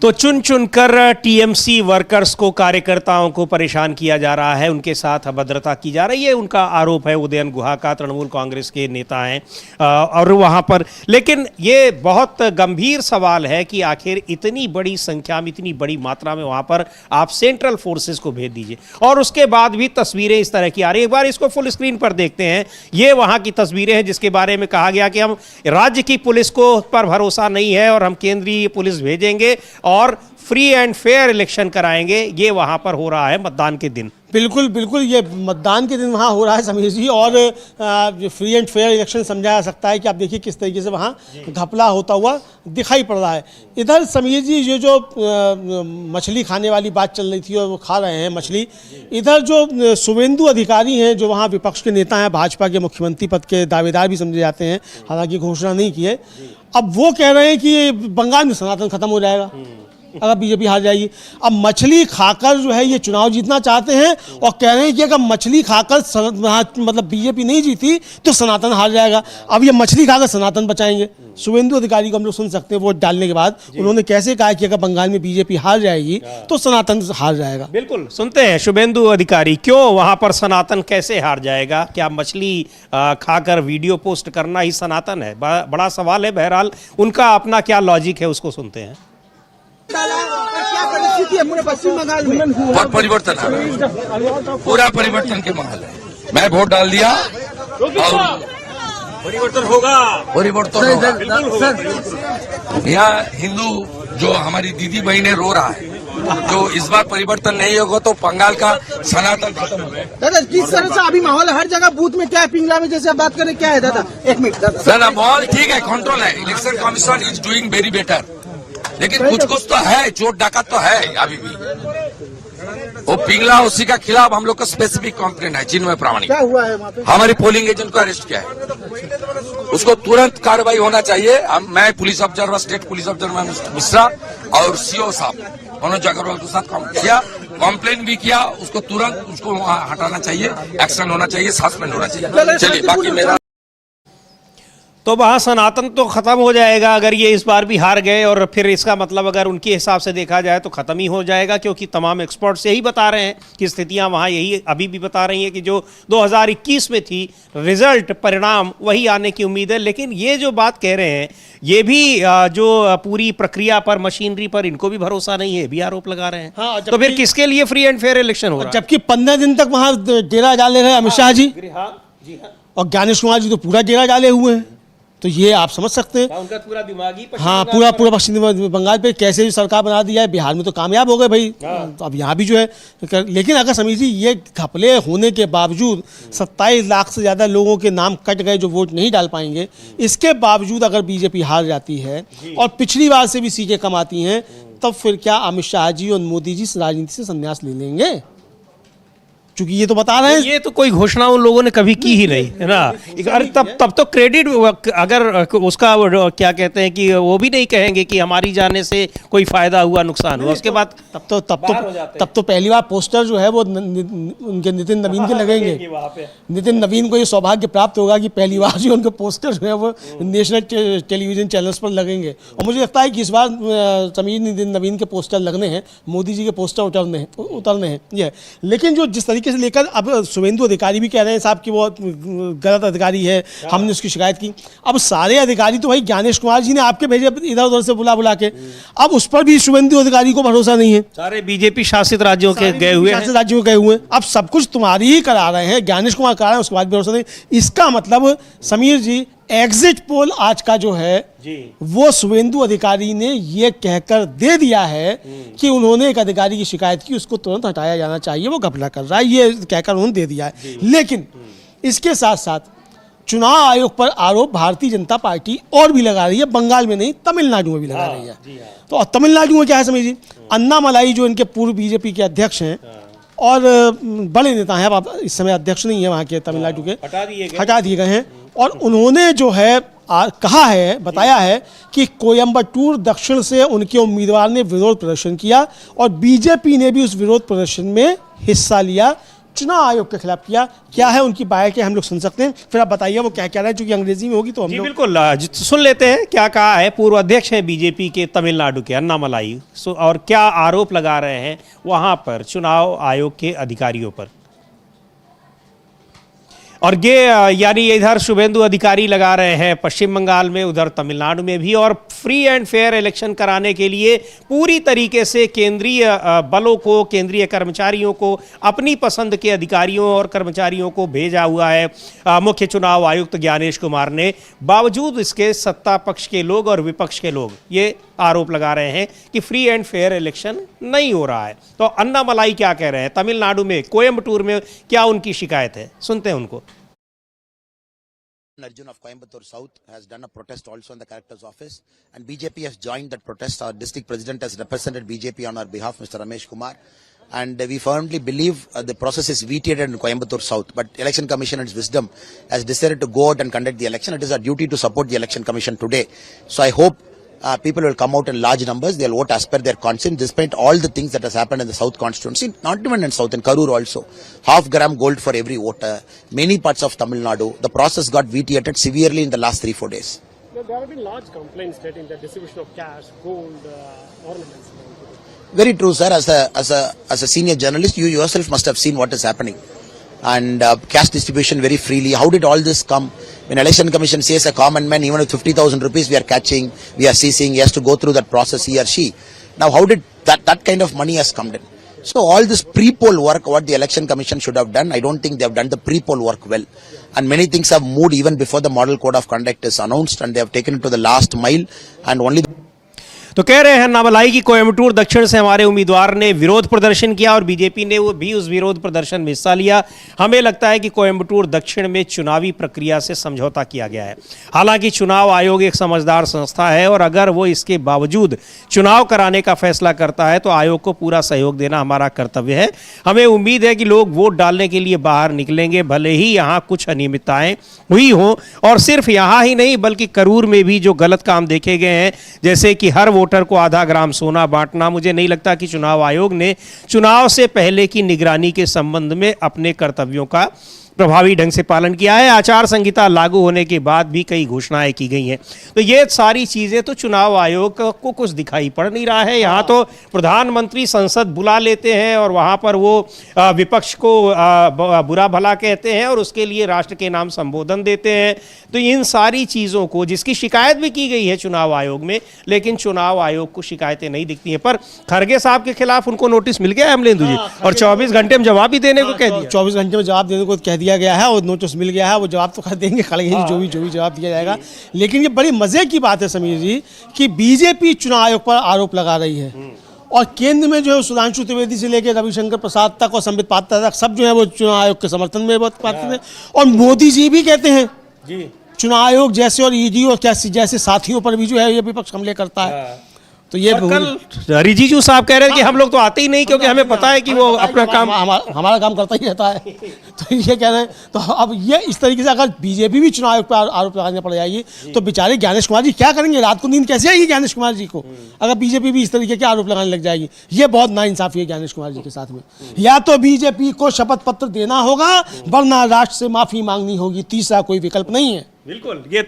तो चुन चुनकर टीएमसी वर्कर्स को, कार्यकर्ताओं को परेशान किया जा रहा है, उनके साथ अभद्रता की जा रही है, उनका आरोप है उदयन गुहा का। तृणमूल कांग्रेस के नेता हैं और वहाँ पर, लेकिन ये बहुत गंभीर सवाल है कि आखिर इतनी बड़ी संख्या में, इतनी बड़ी मात्रा में वहाँ पर आप सेंट्रल फोर्सेस को भेज दीजिए और उसके बाद भी तस्वीरें इस तरह की आ रही है। एक बार इसको फुल स्क्रीन पर देखते हैं। ये वहाँ की तस्वीरें हैं जिसके बारे में कहा गया कि हम राज्य की पुलिस को पर भरोसा नहीं है और हम केंद्रीय पुलिस भेजेंगे और फ्री एंड फेयर इलेक्शन कराएंगे। ये वहां पर हो रहा है मतदान के दिन। बिल्कुल बिल्कुल, ये मतदान के दिन वहाँ हो रहा है समीर जी। और फ्री एंड फेयर इलेक्शन समझा जा सकता है कि आप देखिए किस तरीके से वहाँ घपला होता हुआ दिखाई पड़ रहा है। इधर समीर जी, ये जो मछली खाने वाली बात चल रही थी और वो खा रहे हैं मछली, इधर जो शुभेंदु अधिकारी हैं, जो वहाँ विपक्ष के नेता हैं, भाजपा के मुख्यमंत्री पद के दावेदार भी समझे जाते हैं, हालांकि घोषणा नहीं की है, अब वो कह रहे हैं कि बंगाल में सनातन खत्म हो जाएगा अगर बीजेपी हार जाएगी। अब मछली खाकर जो है ये चुनाव जीतना चाहते हैं और कह रहे हैं कि अगर मछली खाकर मतलब बीजेपी नहीं जीती तो सनातन हार जाएगा। अब ये मछली खाकर सनातन बचाएंगे। शुभेंदु अधिकारी को हम लोग सुन सकते हैं वोट डालने के बाद उन्होंने कैसे कहा कि अगर बंगाल में बीजेपी हार जाएगी तो सनातन हार जाएगा। बिल्कुल, सुनते हैं शुभेंदु अधिकारी, क्यों वहां पर सनातन कैसे हार जाएगा? क्या मछली खाकर वीडियो पोस्ट करना ही सनातन है? बड़ा सवाल है। बहरहाल उनका अपना क्या लॉजिक है, उसको सुनते हैं। क्या परिस्थिति है पूरे पश्चिम बंगाल में? बहुत परिवर्तन है, पूरा परिवर्तन के माहौल है। मैं वोट डाल दिया और परिवर्तन होगा, परिवर्तन होगा। यहाँ हिंदू जो हमारी दीदी बहनें रो रहा है, जो इस बार परिवर्तन नहीं होगा तो बंगाल का सनातन खत्म हो जाएगा। दादा, किस तरह से अभी माहौल हर जगह बूथ में क्या है? पिंगला में जैसे आप बात करें, क्या है दादा? 1 मिनट दादा। माहौल ठीक है, कंट्रोल है। Election commission is doing very better, लेकिन कुछ तो है, चोट डाकत तो है अभी भी। वो पिंगला, उसी का खिलाफ हम लोग का स्पेसिफिक कंप्लेंट है। चिन्मय प्रामाणिक, क्या हुआ है वहाँ पे? हमारे पोलिंग एजेंट को अरेस्ट किया है, उसको तुरंत कार्रवाई होना चाहिए। मैं police observer, state police observer Mishra और सीओ साहब मनोज अग्रवाल के साथ काम किया, कंप्लेंट भी किया, उसको तुरंत उसको हटाना चाहिए, एक्शन होना चाहिए, सस्पेंड होना चाहिए। चलिए, बाकी मेरा तो वहाँ सनातन तो खत्म हो जाएगा अगर ये इस बार भी हार गए, और फिर इसका मतलब अगर उनके हिसाब से देखा जाए तो ख़त्म ही हो जाएगा, क्योंकि तमाम एक्सपर्ट्स यही बता रहे हैं कि स्थितियाँ वहाँ यही अभी भी बता रही हैं कि जो 2021 में थी रिजल्ट परिणाम वही आने की उम्मीद है। लेकिन ये जो बात कह रहे हैं ये भी जो पूरी प्रक्रिया पर, मशीनरी पर इनको भी भरोसा नहीं है, भी आरोप लगा रहे हैं। हाँ, तो फिर किसके लिए फ्री एंड फेयर इलेक्शन हो रहा है? जबकि 15 दिन तक वहां डेरा डाले रहे अमित शाह जी, और ज्ञानेश कुमार जी तो पूरा डेरा डाले हुए हैं। तो ये आप समझ सकते हैं उनका पूरा दिमागी हाँ पूरा पश्चिम बंगाल पे कैसे भी सरकार बना दिया है। बिहार में तो कामयाब हो गए भाई, तो अब यहाँ भी जो है। लेकिन अगर समझिए ये घपले होने के बावजूद 27 लाख से ज़्यादा लोगों के नाम कट गए जो वोट नहीं डाल पाएंगे, इसके बावजूद अगर बीजेपी हार जाती है और पिछली बार से भी सीटें कम आती हैं, तब फिर क्या अमित शाह जी और मोदी जी राजनीति से संन्यास ले लेंगे? क्योंकि ये तो बता रहे हैं, ये तो कोई घोषणा उन लोगों ने कभी की ही नहीं है ना। अरे तब तो क्रेडिट अगर उसका क्या कहते हैं कि वो भी नहीं कहेंगे कि हमारी जाने से कोई फायदा हुआ नुकसान हुआ, उसके बाद तब तो पहली बार पोस्टर जो है वो उनके नितिन नवीन के लगेंगे। नितिन नवीन को ये सौभाग्य प्राप्त होगा कि पहली बार जो उनके पोस्टर जो है वो नेशनल टेलीविजन चैनल्स पर लगेंगे। और मुझे लगता है कि इस बार समीर नितिन नवीन के पोस्टर लगने हैं, मोदी जी के पोस्टर उतरने हैं ये। लेकिन जो जिस तरीके से लेकर अब शुभेंदु अधिकारी भी कह रहे हैं साहब कि वो गलत अधिकारी है, हमने उसकी शिकायत की। अब सारे अधिकारी तो भाई ज्ञानेश कुमार जी ने आपके भेजे इधर उधर से बुला के, अब उस पर भी शुभेंदु अधिकारी को भरोसा नहीं है। सारे बीजेपी शासित राज्यों के गए हुए हैं, अब सब कुछ तुम्हारी ही करा रहे हैं, ज्ञानेश कुमार करा रहे हैं, उसके बाद भरोसा नहीं। इसका मतलब समीर जी एग्जिट पोल आज का जो है वो शुभेंदु अधिकारी ने ये कहकर दे दिया है कि उन्होंने एक अधिकारी की शिकायत की, उसको तुरंत हटाया जाना चाहिए, वो घपला कर रहा है, ये कहकर उन्होंने दे दिया है। लेकिन इसके साथ साथ चुनाव आयोग पर आरोप भारतीय जनता पार्टी और भी लगा रही है, बंगाल में नहीं तमिलनाडु में भी लगा रही है। तो तमिलनाडु में क्या है समझिए, अन्नामलाई जो इनके पूर्व बीजेपी के अध्यक्ष हैं और बड़े नेता हैं, अब इस समय अध्यक्ष नहीं है वहाँ के तमिलनाडु के, हटा दिए गए हैं। और उन्होंने जो है कहा है, बताया है कि कोयम्बटूर दक्षिण से उनके उम्मीदवार ने विरोध प्रदर्शन किया और बीजेपी ने भी उस विरोध प्रदर्शन में हिस्सा लिया, चुनाव आयोग के खिलाफ किया। क्या है उनकी बात हम लोग सुन सकते हैं, फिर आप बताइए वो क्या कह रहे हैं, क्योंकि अंग्रेजी में होगी तो हम लोग बिल्कुल सुन लेते हैं क्या कहा है। पूर्व अध्यक्ष हैं बीजेपी के तमिलनाडु के अन्नामलाई, और क्या आरोप लगा रहे हैं वहां पर चुनाव आयोग के अधिकारियों पर। और ये यानी इधर शुभेंदु अधिकारी लगा रहे हैं पश्चिम बंगाल में, उधर तमिलनाडु में भी, और फ्री एंड फेयर इलेक्शन कराने के लिए पूरी तरीके से केंद्रीय बलों को, केंद्रीय कर्मचारियों को, अपनी पसंद के अधिकारियों और कर्मचारियों को भेजा हुआ है मुख्य चुनाव आयुक्त ज्ञानेश कुमार ने। बावजूद इसके सत्ता पक्ष के लोग और विपक्ष के लोग ये आरोप लगा रहे हैं कि फ्री एंड फेयर इलेक्शन नहीं हो रहा है। तो अन्नामलाई क्या कह रहे हैं तमिलनाडु में, कोयम्बटूर में क्या उनकी शिकायत है, सुनते हैं उनको। Arjun of Coimbatore South has done a protest also in the collector's office, and BJP has joined that protest. Our district president has represented BJP on our behalf, Mr. Ramesh Kumar, and we firmly believe the process is vitiated in Coimbatore South, but Election Commission in its wisdom has decided to go out and conduct the election. It is our duty to support the Election Commission today. So I hope people will come out in large numbers. They'll vote as per their conscience, despite all the things that has happened in the South constituency, not even in South, in Karur also. Half-gram gold for every voter. Many parts of Tamil Nadu, the process got vitiated severely in the last 3-4 days. There have been large complaints stating the distribution of cash, gold, ornaments. Very true, sir. As a senior journalist, you yourself must have seen what is happening. And cash distribution very freely. How did all this come? When Election Commission says a common man, even with 50,000 rupees, we are catching, we are seizing, he has to go through that process, he or she. Now, how did that kind of money has come in? So, all this pre-poll work, what the Election Commission should have done, I don't think they have done the pre-poll work well. And many things have moved even before the Model Code of Conduct is announced, and they have taken it to the last mile, and only तो कह रहे हैं अन्नामलाई की कोयम्बटूर दक्षिण से हमारे उम्मीदवार ने विरोध प्रदर्शन किया और बीजेपी ने वो भी उस विरोध प्रदर्शन में हिस्सा लिया। हमें लगता है कि कोयम्बटूर दक्षिण में चुनावी प्रक्रिया से समझौता किया गया है। हालांकि चुनाव आयोग एक समझदार संस्था है और अगर वो इसके बावजूद चुनाव कराने का फैसला करता है तो आयोग को पूरा सहयोग देना हमारा कर्तव्य है। हमें उम्मीद है कि लोग वोट डालने के लिए बाहर निकलेंगे, भले ही यहाँ कुछ अनियमितताएं हुई हों, और सिर्फ यहाँ ही नहीं बल्कि करूर में भी जो गलत काम देखे गए हैं, जैसे कि हर वोटर को आधा ग्राम सोना बांटना, मुझे नहीं लगता कि चुनाव आयोग ने चुनाव से पहले की निगरानी के संबंध में अपने कर्तव्यों का प्रभावी ढंग से पालन किया है। आचार संहिता लागू होने के बाद भी कई घोषणाएं की गई हैं। तो ये सारी चीज़ें तो चुनाव आयोग को कुछ दिखाई पड़ नहीं रहा है। यहाँ तो प्रधानमंत्री संसद बुला लेते हैं और वहाँ पर वो विपक्ष को बुरा भला कहते हैं और उसके लिए राष्ट्र के नाम संबोधन देते हैं। तो इन सारी चीज़ों को, जिसकी शिकायत भी की गई है चुनाव आयोग में, लेकिन चुनाव आयोग को शिकायतें नहीं दिखती हैं। पर खरगे साहब के खिलाफ उनको नोटिस मिल गया है अमलेंदु जी, और 24 घंटे में जवाब भी देने को कह दिया। 24 घंटे में जवाब देने को कह दिया गया है और नोटिस मिल गया है। वो जवाब तो कर देंगे, खड़गे जी, जो भी जवाब दिया जाएगा। लेकिन ये बड़ी मजे की बात है समीर जी कि बीजेपी चुनाव आयोग पर आरोप लगा रही है और केंद्र में जो है सुधांशु त्रिवेदी से लेकर रविशंकर प्रसाद तक और संबित पात्रा तक सब जो है वो चुनाव आयोग के समर्थन में बहुत पात्र हैं। और मोदी जी भी कहते हैं चुनाव आयोग जैसे और ईडी और जैसे साथियों पर भी जो है ये विपक्ष हमले करता है। तो ये कल रिजिजू साहब कह रहे हैं कि हम लोग तो आते ही नहीं, क्योंकि हमें पता है कि वो अपना काम हमारा काम करता ही रहता है। तो ये कह रहे हैं। तो अब ये इस तरीके से अगर बीजेपी भी चुनाव आयोग पर आरोप लगाने पड़ जाएगी तो बेचारे ज्ञानेश कुमार जी क्या करेंगे? रात को नींद कैसे आएगी ज्ञानेश कुमार जी को अगर बीजेपी भी इस तरीके के आरोप लगाने लग जाएगी? ये बहुत नाइंसाफी है ज्ञानेश कुमार जी के साथ में। या तो बीजेपी को शपथ पत्र देना होगा वरना राष्ट्र से माफी मांगनी होगी, तीसरा कोई विकल्प नहीं है। बिल्कुल, ये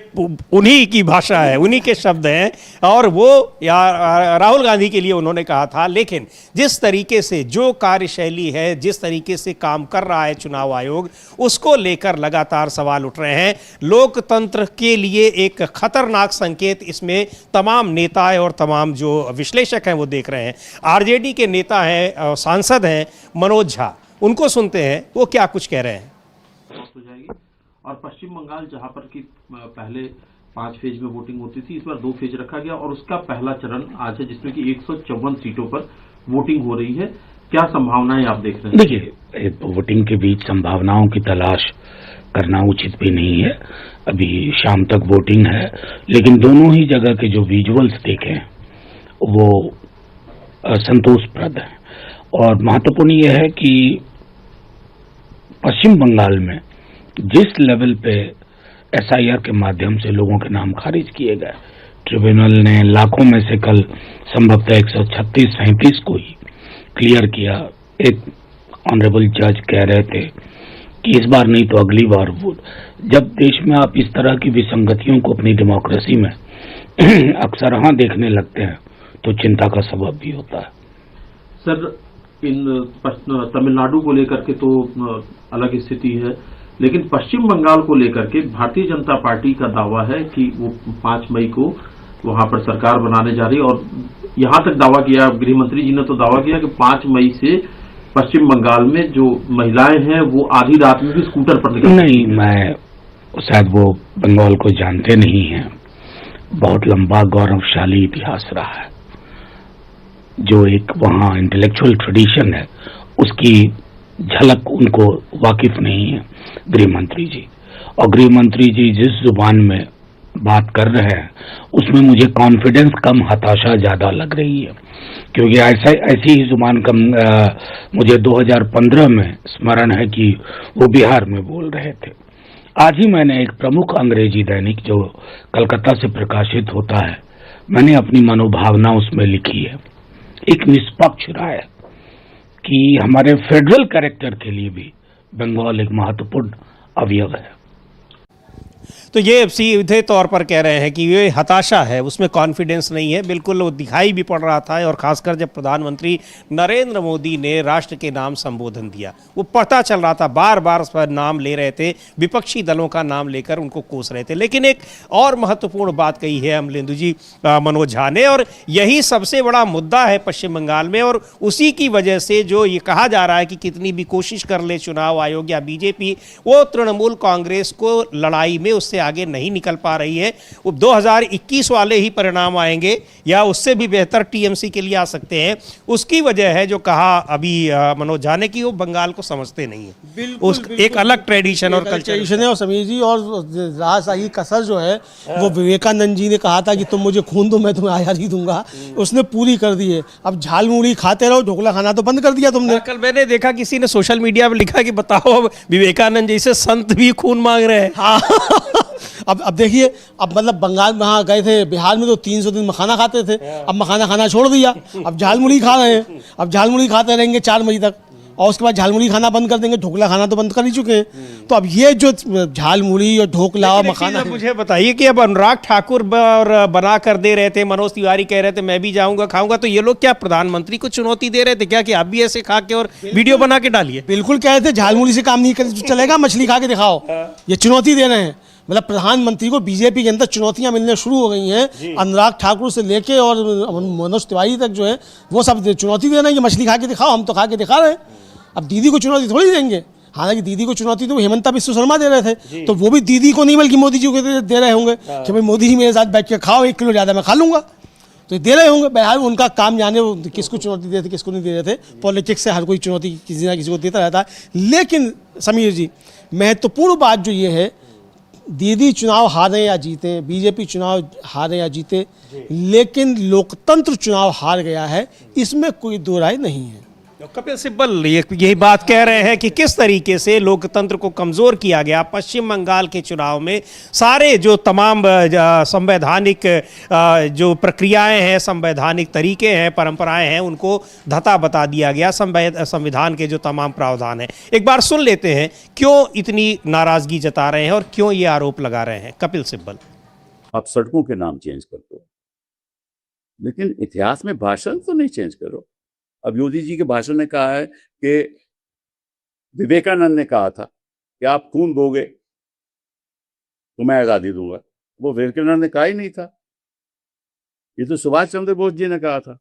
उन्हीं की भाषा है, उन्हीं के शब्द हैं और वो राहुल गांधी के लिए उन्होंने कहा था। लेकिन जिस तरीके से जो कार्यशैली है, जिस तरीके से काम कर रहा है चुनाव आयोग, उसको लेकर लगातार सवाल उठ रहे हैं। लोकतंत्र के लिए एक खतरनाक संकेत इसमें तमाम नेता और तमाम जो विश्लेषक हैं वो देख रहे हैं। आरजेडी के नेता हैं, सांसद हैं मनोज झा, उनको सुनते हैं वो क्या कुछ कह रहे हैं। और पश्चिम बंगाल जहां पर कि पहले 5 फेज में वोटिंग होती थी, इस बार 2 फेज रखा गया और उसका पहला चरण आज है जिसमें कि 154 सीटों पर वोटिंग हो रही है। क्या संभावनाएं आप देख रहे हैं? देखिए, वोटिंग के बीच संभावनाओं की तलाश करना उचित भी नहीं है। अभी शाम तक वोटिंग है, लेकिन दोनों ही जगह के जो विजुअल्स देखे वो संतोषप्रद है। और महत्वपूर्ण यह है कि पश्चिम बंगाल में जिस लेवल पे एसआईआर के माध्यम से लोगों के नाम खारिज किए गए, ट्रिब्यूनल ने लाखों में से कल संभवतः 136-37 को ही क्लियर किया। एक ऑनरेबल जज कह रहे थे कि इस बार नहीं तो अगली बार वोट। जब देश में आप इस तरह की विसंगतियों को अपनी डेमोक्रेसी में अक्सर देखने लगते हैं तो चिंता का सबब भी होता है। सर, इन तमिलनाडु को लेकर के तो अलग स्थिति है, लेकिन पश्चिम बंगाल को लेकर के भारतीय जनता पार्टी का दावा है कि वो 5 मई को वहां पर सरकार बनाने जा रही है। और यहां तक दावा किया, गृह मंत्री जी ने तो दावा किया कि 5 मई से पश्चिम बंगाल में जो महिलाएं हैं वो आधी रात में भी स्कूटर पर निकल नहीं, मैं शायद वो बंगाल को जानते नहीं हैं। बहुत लंबा गौरवशाली इतिहास रहा है। जो एक वहां इंटेलेक्चुअल ट्रेडिशन है उसकी झलक उनको वाकिफ नहीं है गृह मंत्री जी। और गृह मंत्री जी जिस जुबान में बात कर रहे हैं उसमें मुझे कॉन्फिडेंस कम, हताशा ज्यादा लग रही है। क्योंकि ऐसी ही जुबान कम मुझे 2015 में स्मरण है कि वो बिहार में बोल रहे थे। आज ही मैंने एक प्रमुख अंग्रेजी दैनिक जो कलकत्ता से प्रकाशित होता है, मैंने अपनी मनोभावना उसमें लिखी है। एक निष्पक्ष राय कि हमारे फेडरल कैरेक्टर के लिए भी बंगाल एक महत्वपूर्ण अवयव है। तो ये सीधे तौर पर कह रहे हैं कि ये हताशा है, उसमें कॉन्फिडेंस नहीं है। बिल्कुल वो दिखाई भी पड़ रहा था। और खासकर जब प्रधानमंत्री नरेंद्र मोदी ने राष्ट्र के नाम संबोधन दिया, वो पता चल रहा था, बार बार उस पर नाम ले रहे थे, विपक्षी दलों का नाम लेकर उनको कोस रहे थे। लेकिन एक और महत्वपूर्ण बात कही है अमलेंदु जी मनोज झा ने, और यही सबसे बड़ा मुद्दा है पश्चिम बंगाल में। और उसी की वजह से जो ये कहा जा रहा है कि कितनी भी कोशिश कर ले चुनाव आयोग या बीजेपी, वो तृणमूल कांग्रेस को लड़ाई में उससे आगे नहीं निकल पा रही है। वो 2021 वाले ही परिणाम आएंगे या उससे भी बेहतर टीएमसी के लिए आ सकते हैं। उसकी वजह है जो कहा अभी मनोज झा ने कि वो बंगाल को समझते नहीं है। बिल्कुल, एक अलग ट्रेडिशन और कल्चर है। और समीर जी, और राजशाही कसर जो है वो विवेकानंद जी ने कहा था कि तुम मुझे खून दो मैं तुम्हें आजादी दूंगा, उसने पूरी कर दी है। अब झालमुड़ी खाते रहो, ढोकला खाना तो बंद कर दिया तुमने। कल मैंने देखा किसी ने सोशल मीडिया पर लिखा कि बताओ विवेकानंद जैसे संत भी खून मांग रहे हैं। हाँ अब देखिए, अब मतलब बंगाल में वहाँ गए थे, बिहार में तो 300 दिन मखाना खाते थे, अब मखाना खाना छोड़ दिया, अब झालमुड़ी खा रहे हैं। अब झालमुड़ी खाते रहेंगे 4 मई तक। और उसके बाद झालमुड़ी खाना बंद कर देंगे, ढोकला खाना तो बंद कर ही चुके हैं। तो अब ये जो झालमुड़ी और ढोकला और मखाना, मुझे बताइए कि अब अनुराग ठाकुर और बना कर दे रहे थे, मनोज तिवारी कह रहे थे मैं भी जाऊंगा खाऊंगा, तो ये लोग क्या प्रधानमंत्री को चुनौती दे रहे थे क्या कि आप भी ऐसे खा के और वीडियो बना के डालिए? बिल्कुल कह रहे थे झालमुड़ी से काम नहीं चलेगा, मछली खा के दिखाओ, ये चुनौती दे रहे हैं। मतलब प्रधानमंत्री को बीजेपी के अंदर चुनौतियां मिलने शुरू हो गई हैं। अनुराग ठाकुर से लेके और मनोज तिवारी तक जो है वो सब चुनौती दे रहे हैं कि मछली खा के दिखाओ, हम तो खा के दिखा रहे हैं। अब दीदी को चुनौती थोड़ी देंगे, हालांकि दीदी को चुनौती तो हेमंता बिस्व शर्मा दे रहे थे, तो वो भी दीदी को नहीं बल्कि मोदी जी को दे रहे होंगे कि भाई मोदी जी मेरे साथ बैठ के खाओ, 1 किलो ज़्यादा मैं खा लूंगा, तो दे रहे होंगे। बहरहाल उनका काम जाने वो किसको चुनौती दे रहे थे किसको नहीं दे रहे थे। पॉलिटिक्स से हर कोई चुनौती किसी ना किसी को देता रहता है। लेकिन समीर जी, महत्वपूर्ण बात जो ये है, दीदी चुनाव हारे या जीते, बीजेपी चुनाव हारे या जीते, लेकिन लोकतंत्र चुनाव हार गया है, इसमें कोई दो राय नहीं है। कपिल सिब्बल यही बात कह रहे हैं कि किस तरीके से लोकतंत्र को कमजोर किया गया पश्चिम बंगाल के चुनाव में। सारे जो तमाम संवैधानिक जो प्रक्रियाएं हैं, संवैधानिक तरीके हैं, परंपराएं हैं, उनको धता बता दिया गया, संविधान के जो तमाम प्रावधान हैं। एक बार सुन लेते हैं क्यों इतनी नाराजगी जता रहे हैं और क्यों ये आरोप लगा रहे हैं कपिल सिब्बल। आप सड़कों के नाम चेंज कर दो, लेकिन इतिहास में भाषण तो नहीं चेंज करो। अब मोदी जी के भाषण ने कहा है कि विवेकानंद ने कहा था कि आप खून दोगे तो मैं आजादी दूंगा, वो विवेकानंद ने कहा ही नहीं था, ये तो सुभाष चंद्र बोस जी ने कहा था।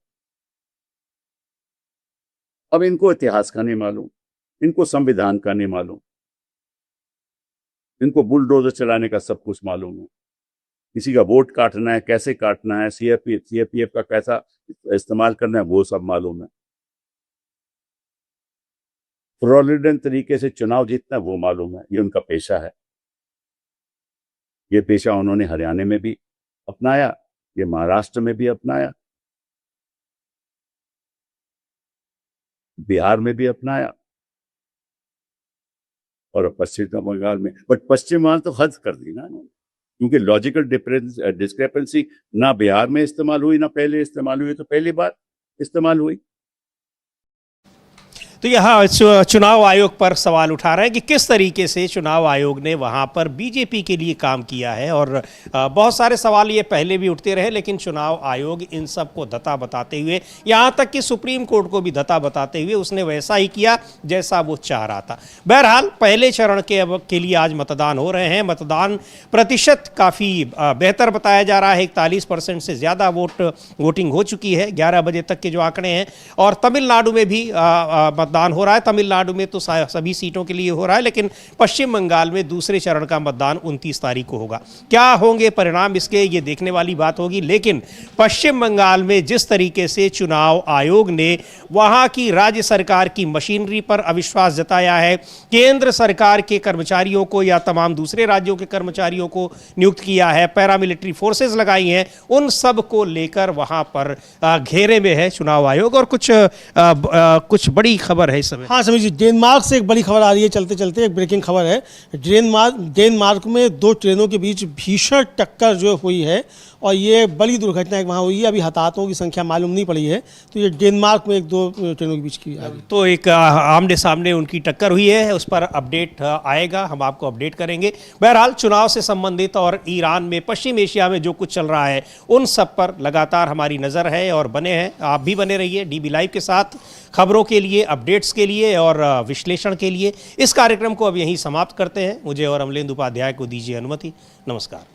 अब इनको इतिहास का नहीं मालूम, इनको संविधान का नहीं मालूम, इनको बुलडोजर चलाने का सब कुछ मालूम है। किसी का वोट काटना है, कैसे काटना है, सीआरपीएफ का कैसा इस्तेमाल करना है, वो सब मालूम है। फ्रॉडलेंट तरीके से चुनाव जीतना वो मालूम है, ये उनका पेशा है। ये पेशा उन्होंने हरियाणा में भी अपनाया, ये महाराष्ट्र में भी अपनाया, बिहार में भी अपनाया और पश्चिम बंगाल में। बट पश्चिम बंगाल तो हद कर दी ना, क्योंकि लॉजिकल डिस्क्रेपेंसी ना बिहार में इस्तेमाल हुई, ना पहले इस्तेमाल हुई, तो पहली बार इस्तेमाल हुई। तो यहाँ चुनाव आयोग पर सवाल उठा रहे हैं कि किस तरीके से चुनाव आयोग ने वहाँ पर बीजेपी के लिए काम किया है, और बहुत सारे सवाल ये पहले भी उठते रहे, लेकिन चुनाव आयोग इन सब को धता बताते हुए, यहाँ तक कि सुप्रीम कोर्ट को भी धता बताते हुए उसने वैसा ही किया जैसा वो चाह रहा था। बहरहाल पहले चरण के लिए आज मतदान हो रहे हैं। मतदान प्रतिशत काफ़ी बेहतर बताया जा रहा है, 41% से ज़्यादा वोटिंग हो चुकी है 11 बजे तक के जो आंकड़े हैं। और तमिलनाडु में भी मतदान हो रहा है। तमिलनाडु में तो सभी सीटों के लिए हो रहा है, लेकिन पश्चिम बंगाल में दूसरे चरण का मतदान 29 तारीख को होगा। क्या होंगे परिणाम इसके, ये देखने वाली बात होगी। लेकिन पश्चिम बंगाल में जिस तरीके से चुनाव आयोग ने वहां की राज्य सरकार की मशीनरी पर अविश्वास जताया है, केंद्र सरकार के कर्मचारियों को या तमाम दूसरे राज्यों के कर्मचारियों को नियुक्त किया है, पैरामिलिट्री फोर्सेज लगाई हैं, उन सब को लेकर वहां पर घेरे में है चुनाव आयोग। और कुछ बड़ी खबर है इस समय। हाँ समीर जी, डेनमार्क से एक बड़ी खबर आ रही है, चलते चलते एक ब्रेकिंग खबर है। डेनमार्क में 2 ट्रेनों के बीच भीषण टक्कर जो हुई है, और ये बड़ी दुर्घटना वहाँ हुई है। अभी हताहतों की संख्या मालूम नहीं पड़ी है। तो ये डेनमार्क में 1-2 ट्रेनों के बीच की तो एक आमने सामने उनकी टक्कर हुई है, उस पर अपडेट आएगा, हम आपको अपडेट करेंगे। बहरहाल चुनाव से संबंधित और ईरान में, पश्चिम एशिया में जो कुछ चल रहा है, उन सब पर लगातार हमारी नज़र है और बने हैं। आप भी बने रहिए DB लाइव के साथ, खबरों के लिए, अपडेट्स के लिए और विश्लेषण के लिए। इस कार्यक्रम को अब यहीं समाप्त करते हैं। मुझे और अमलेंदु उपाध्याय को दीजिए अनुमति। नमस्कार।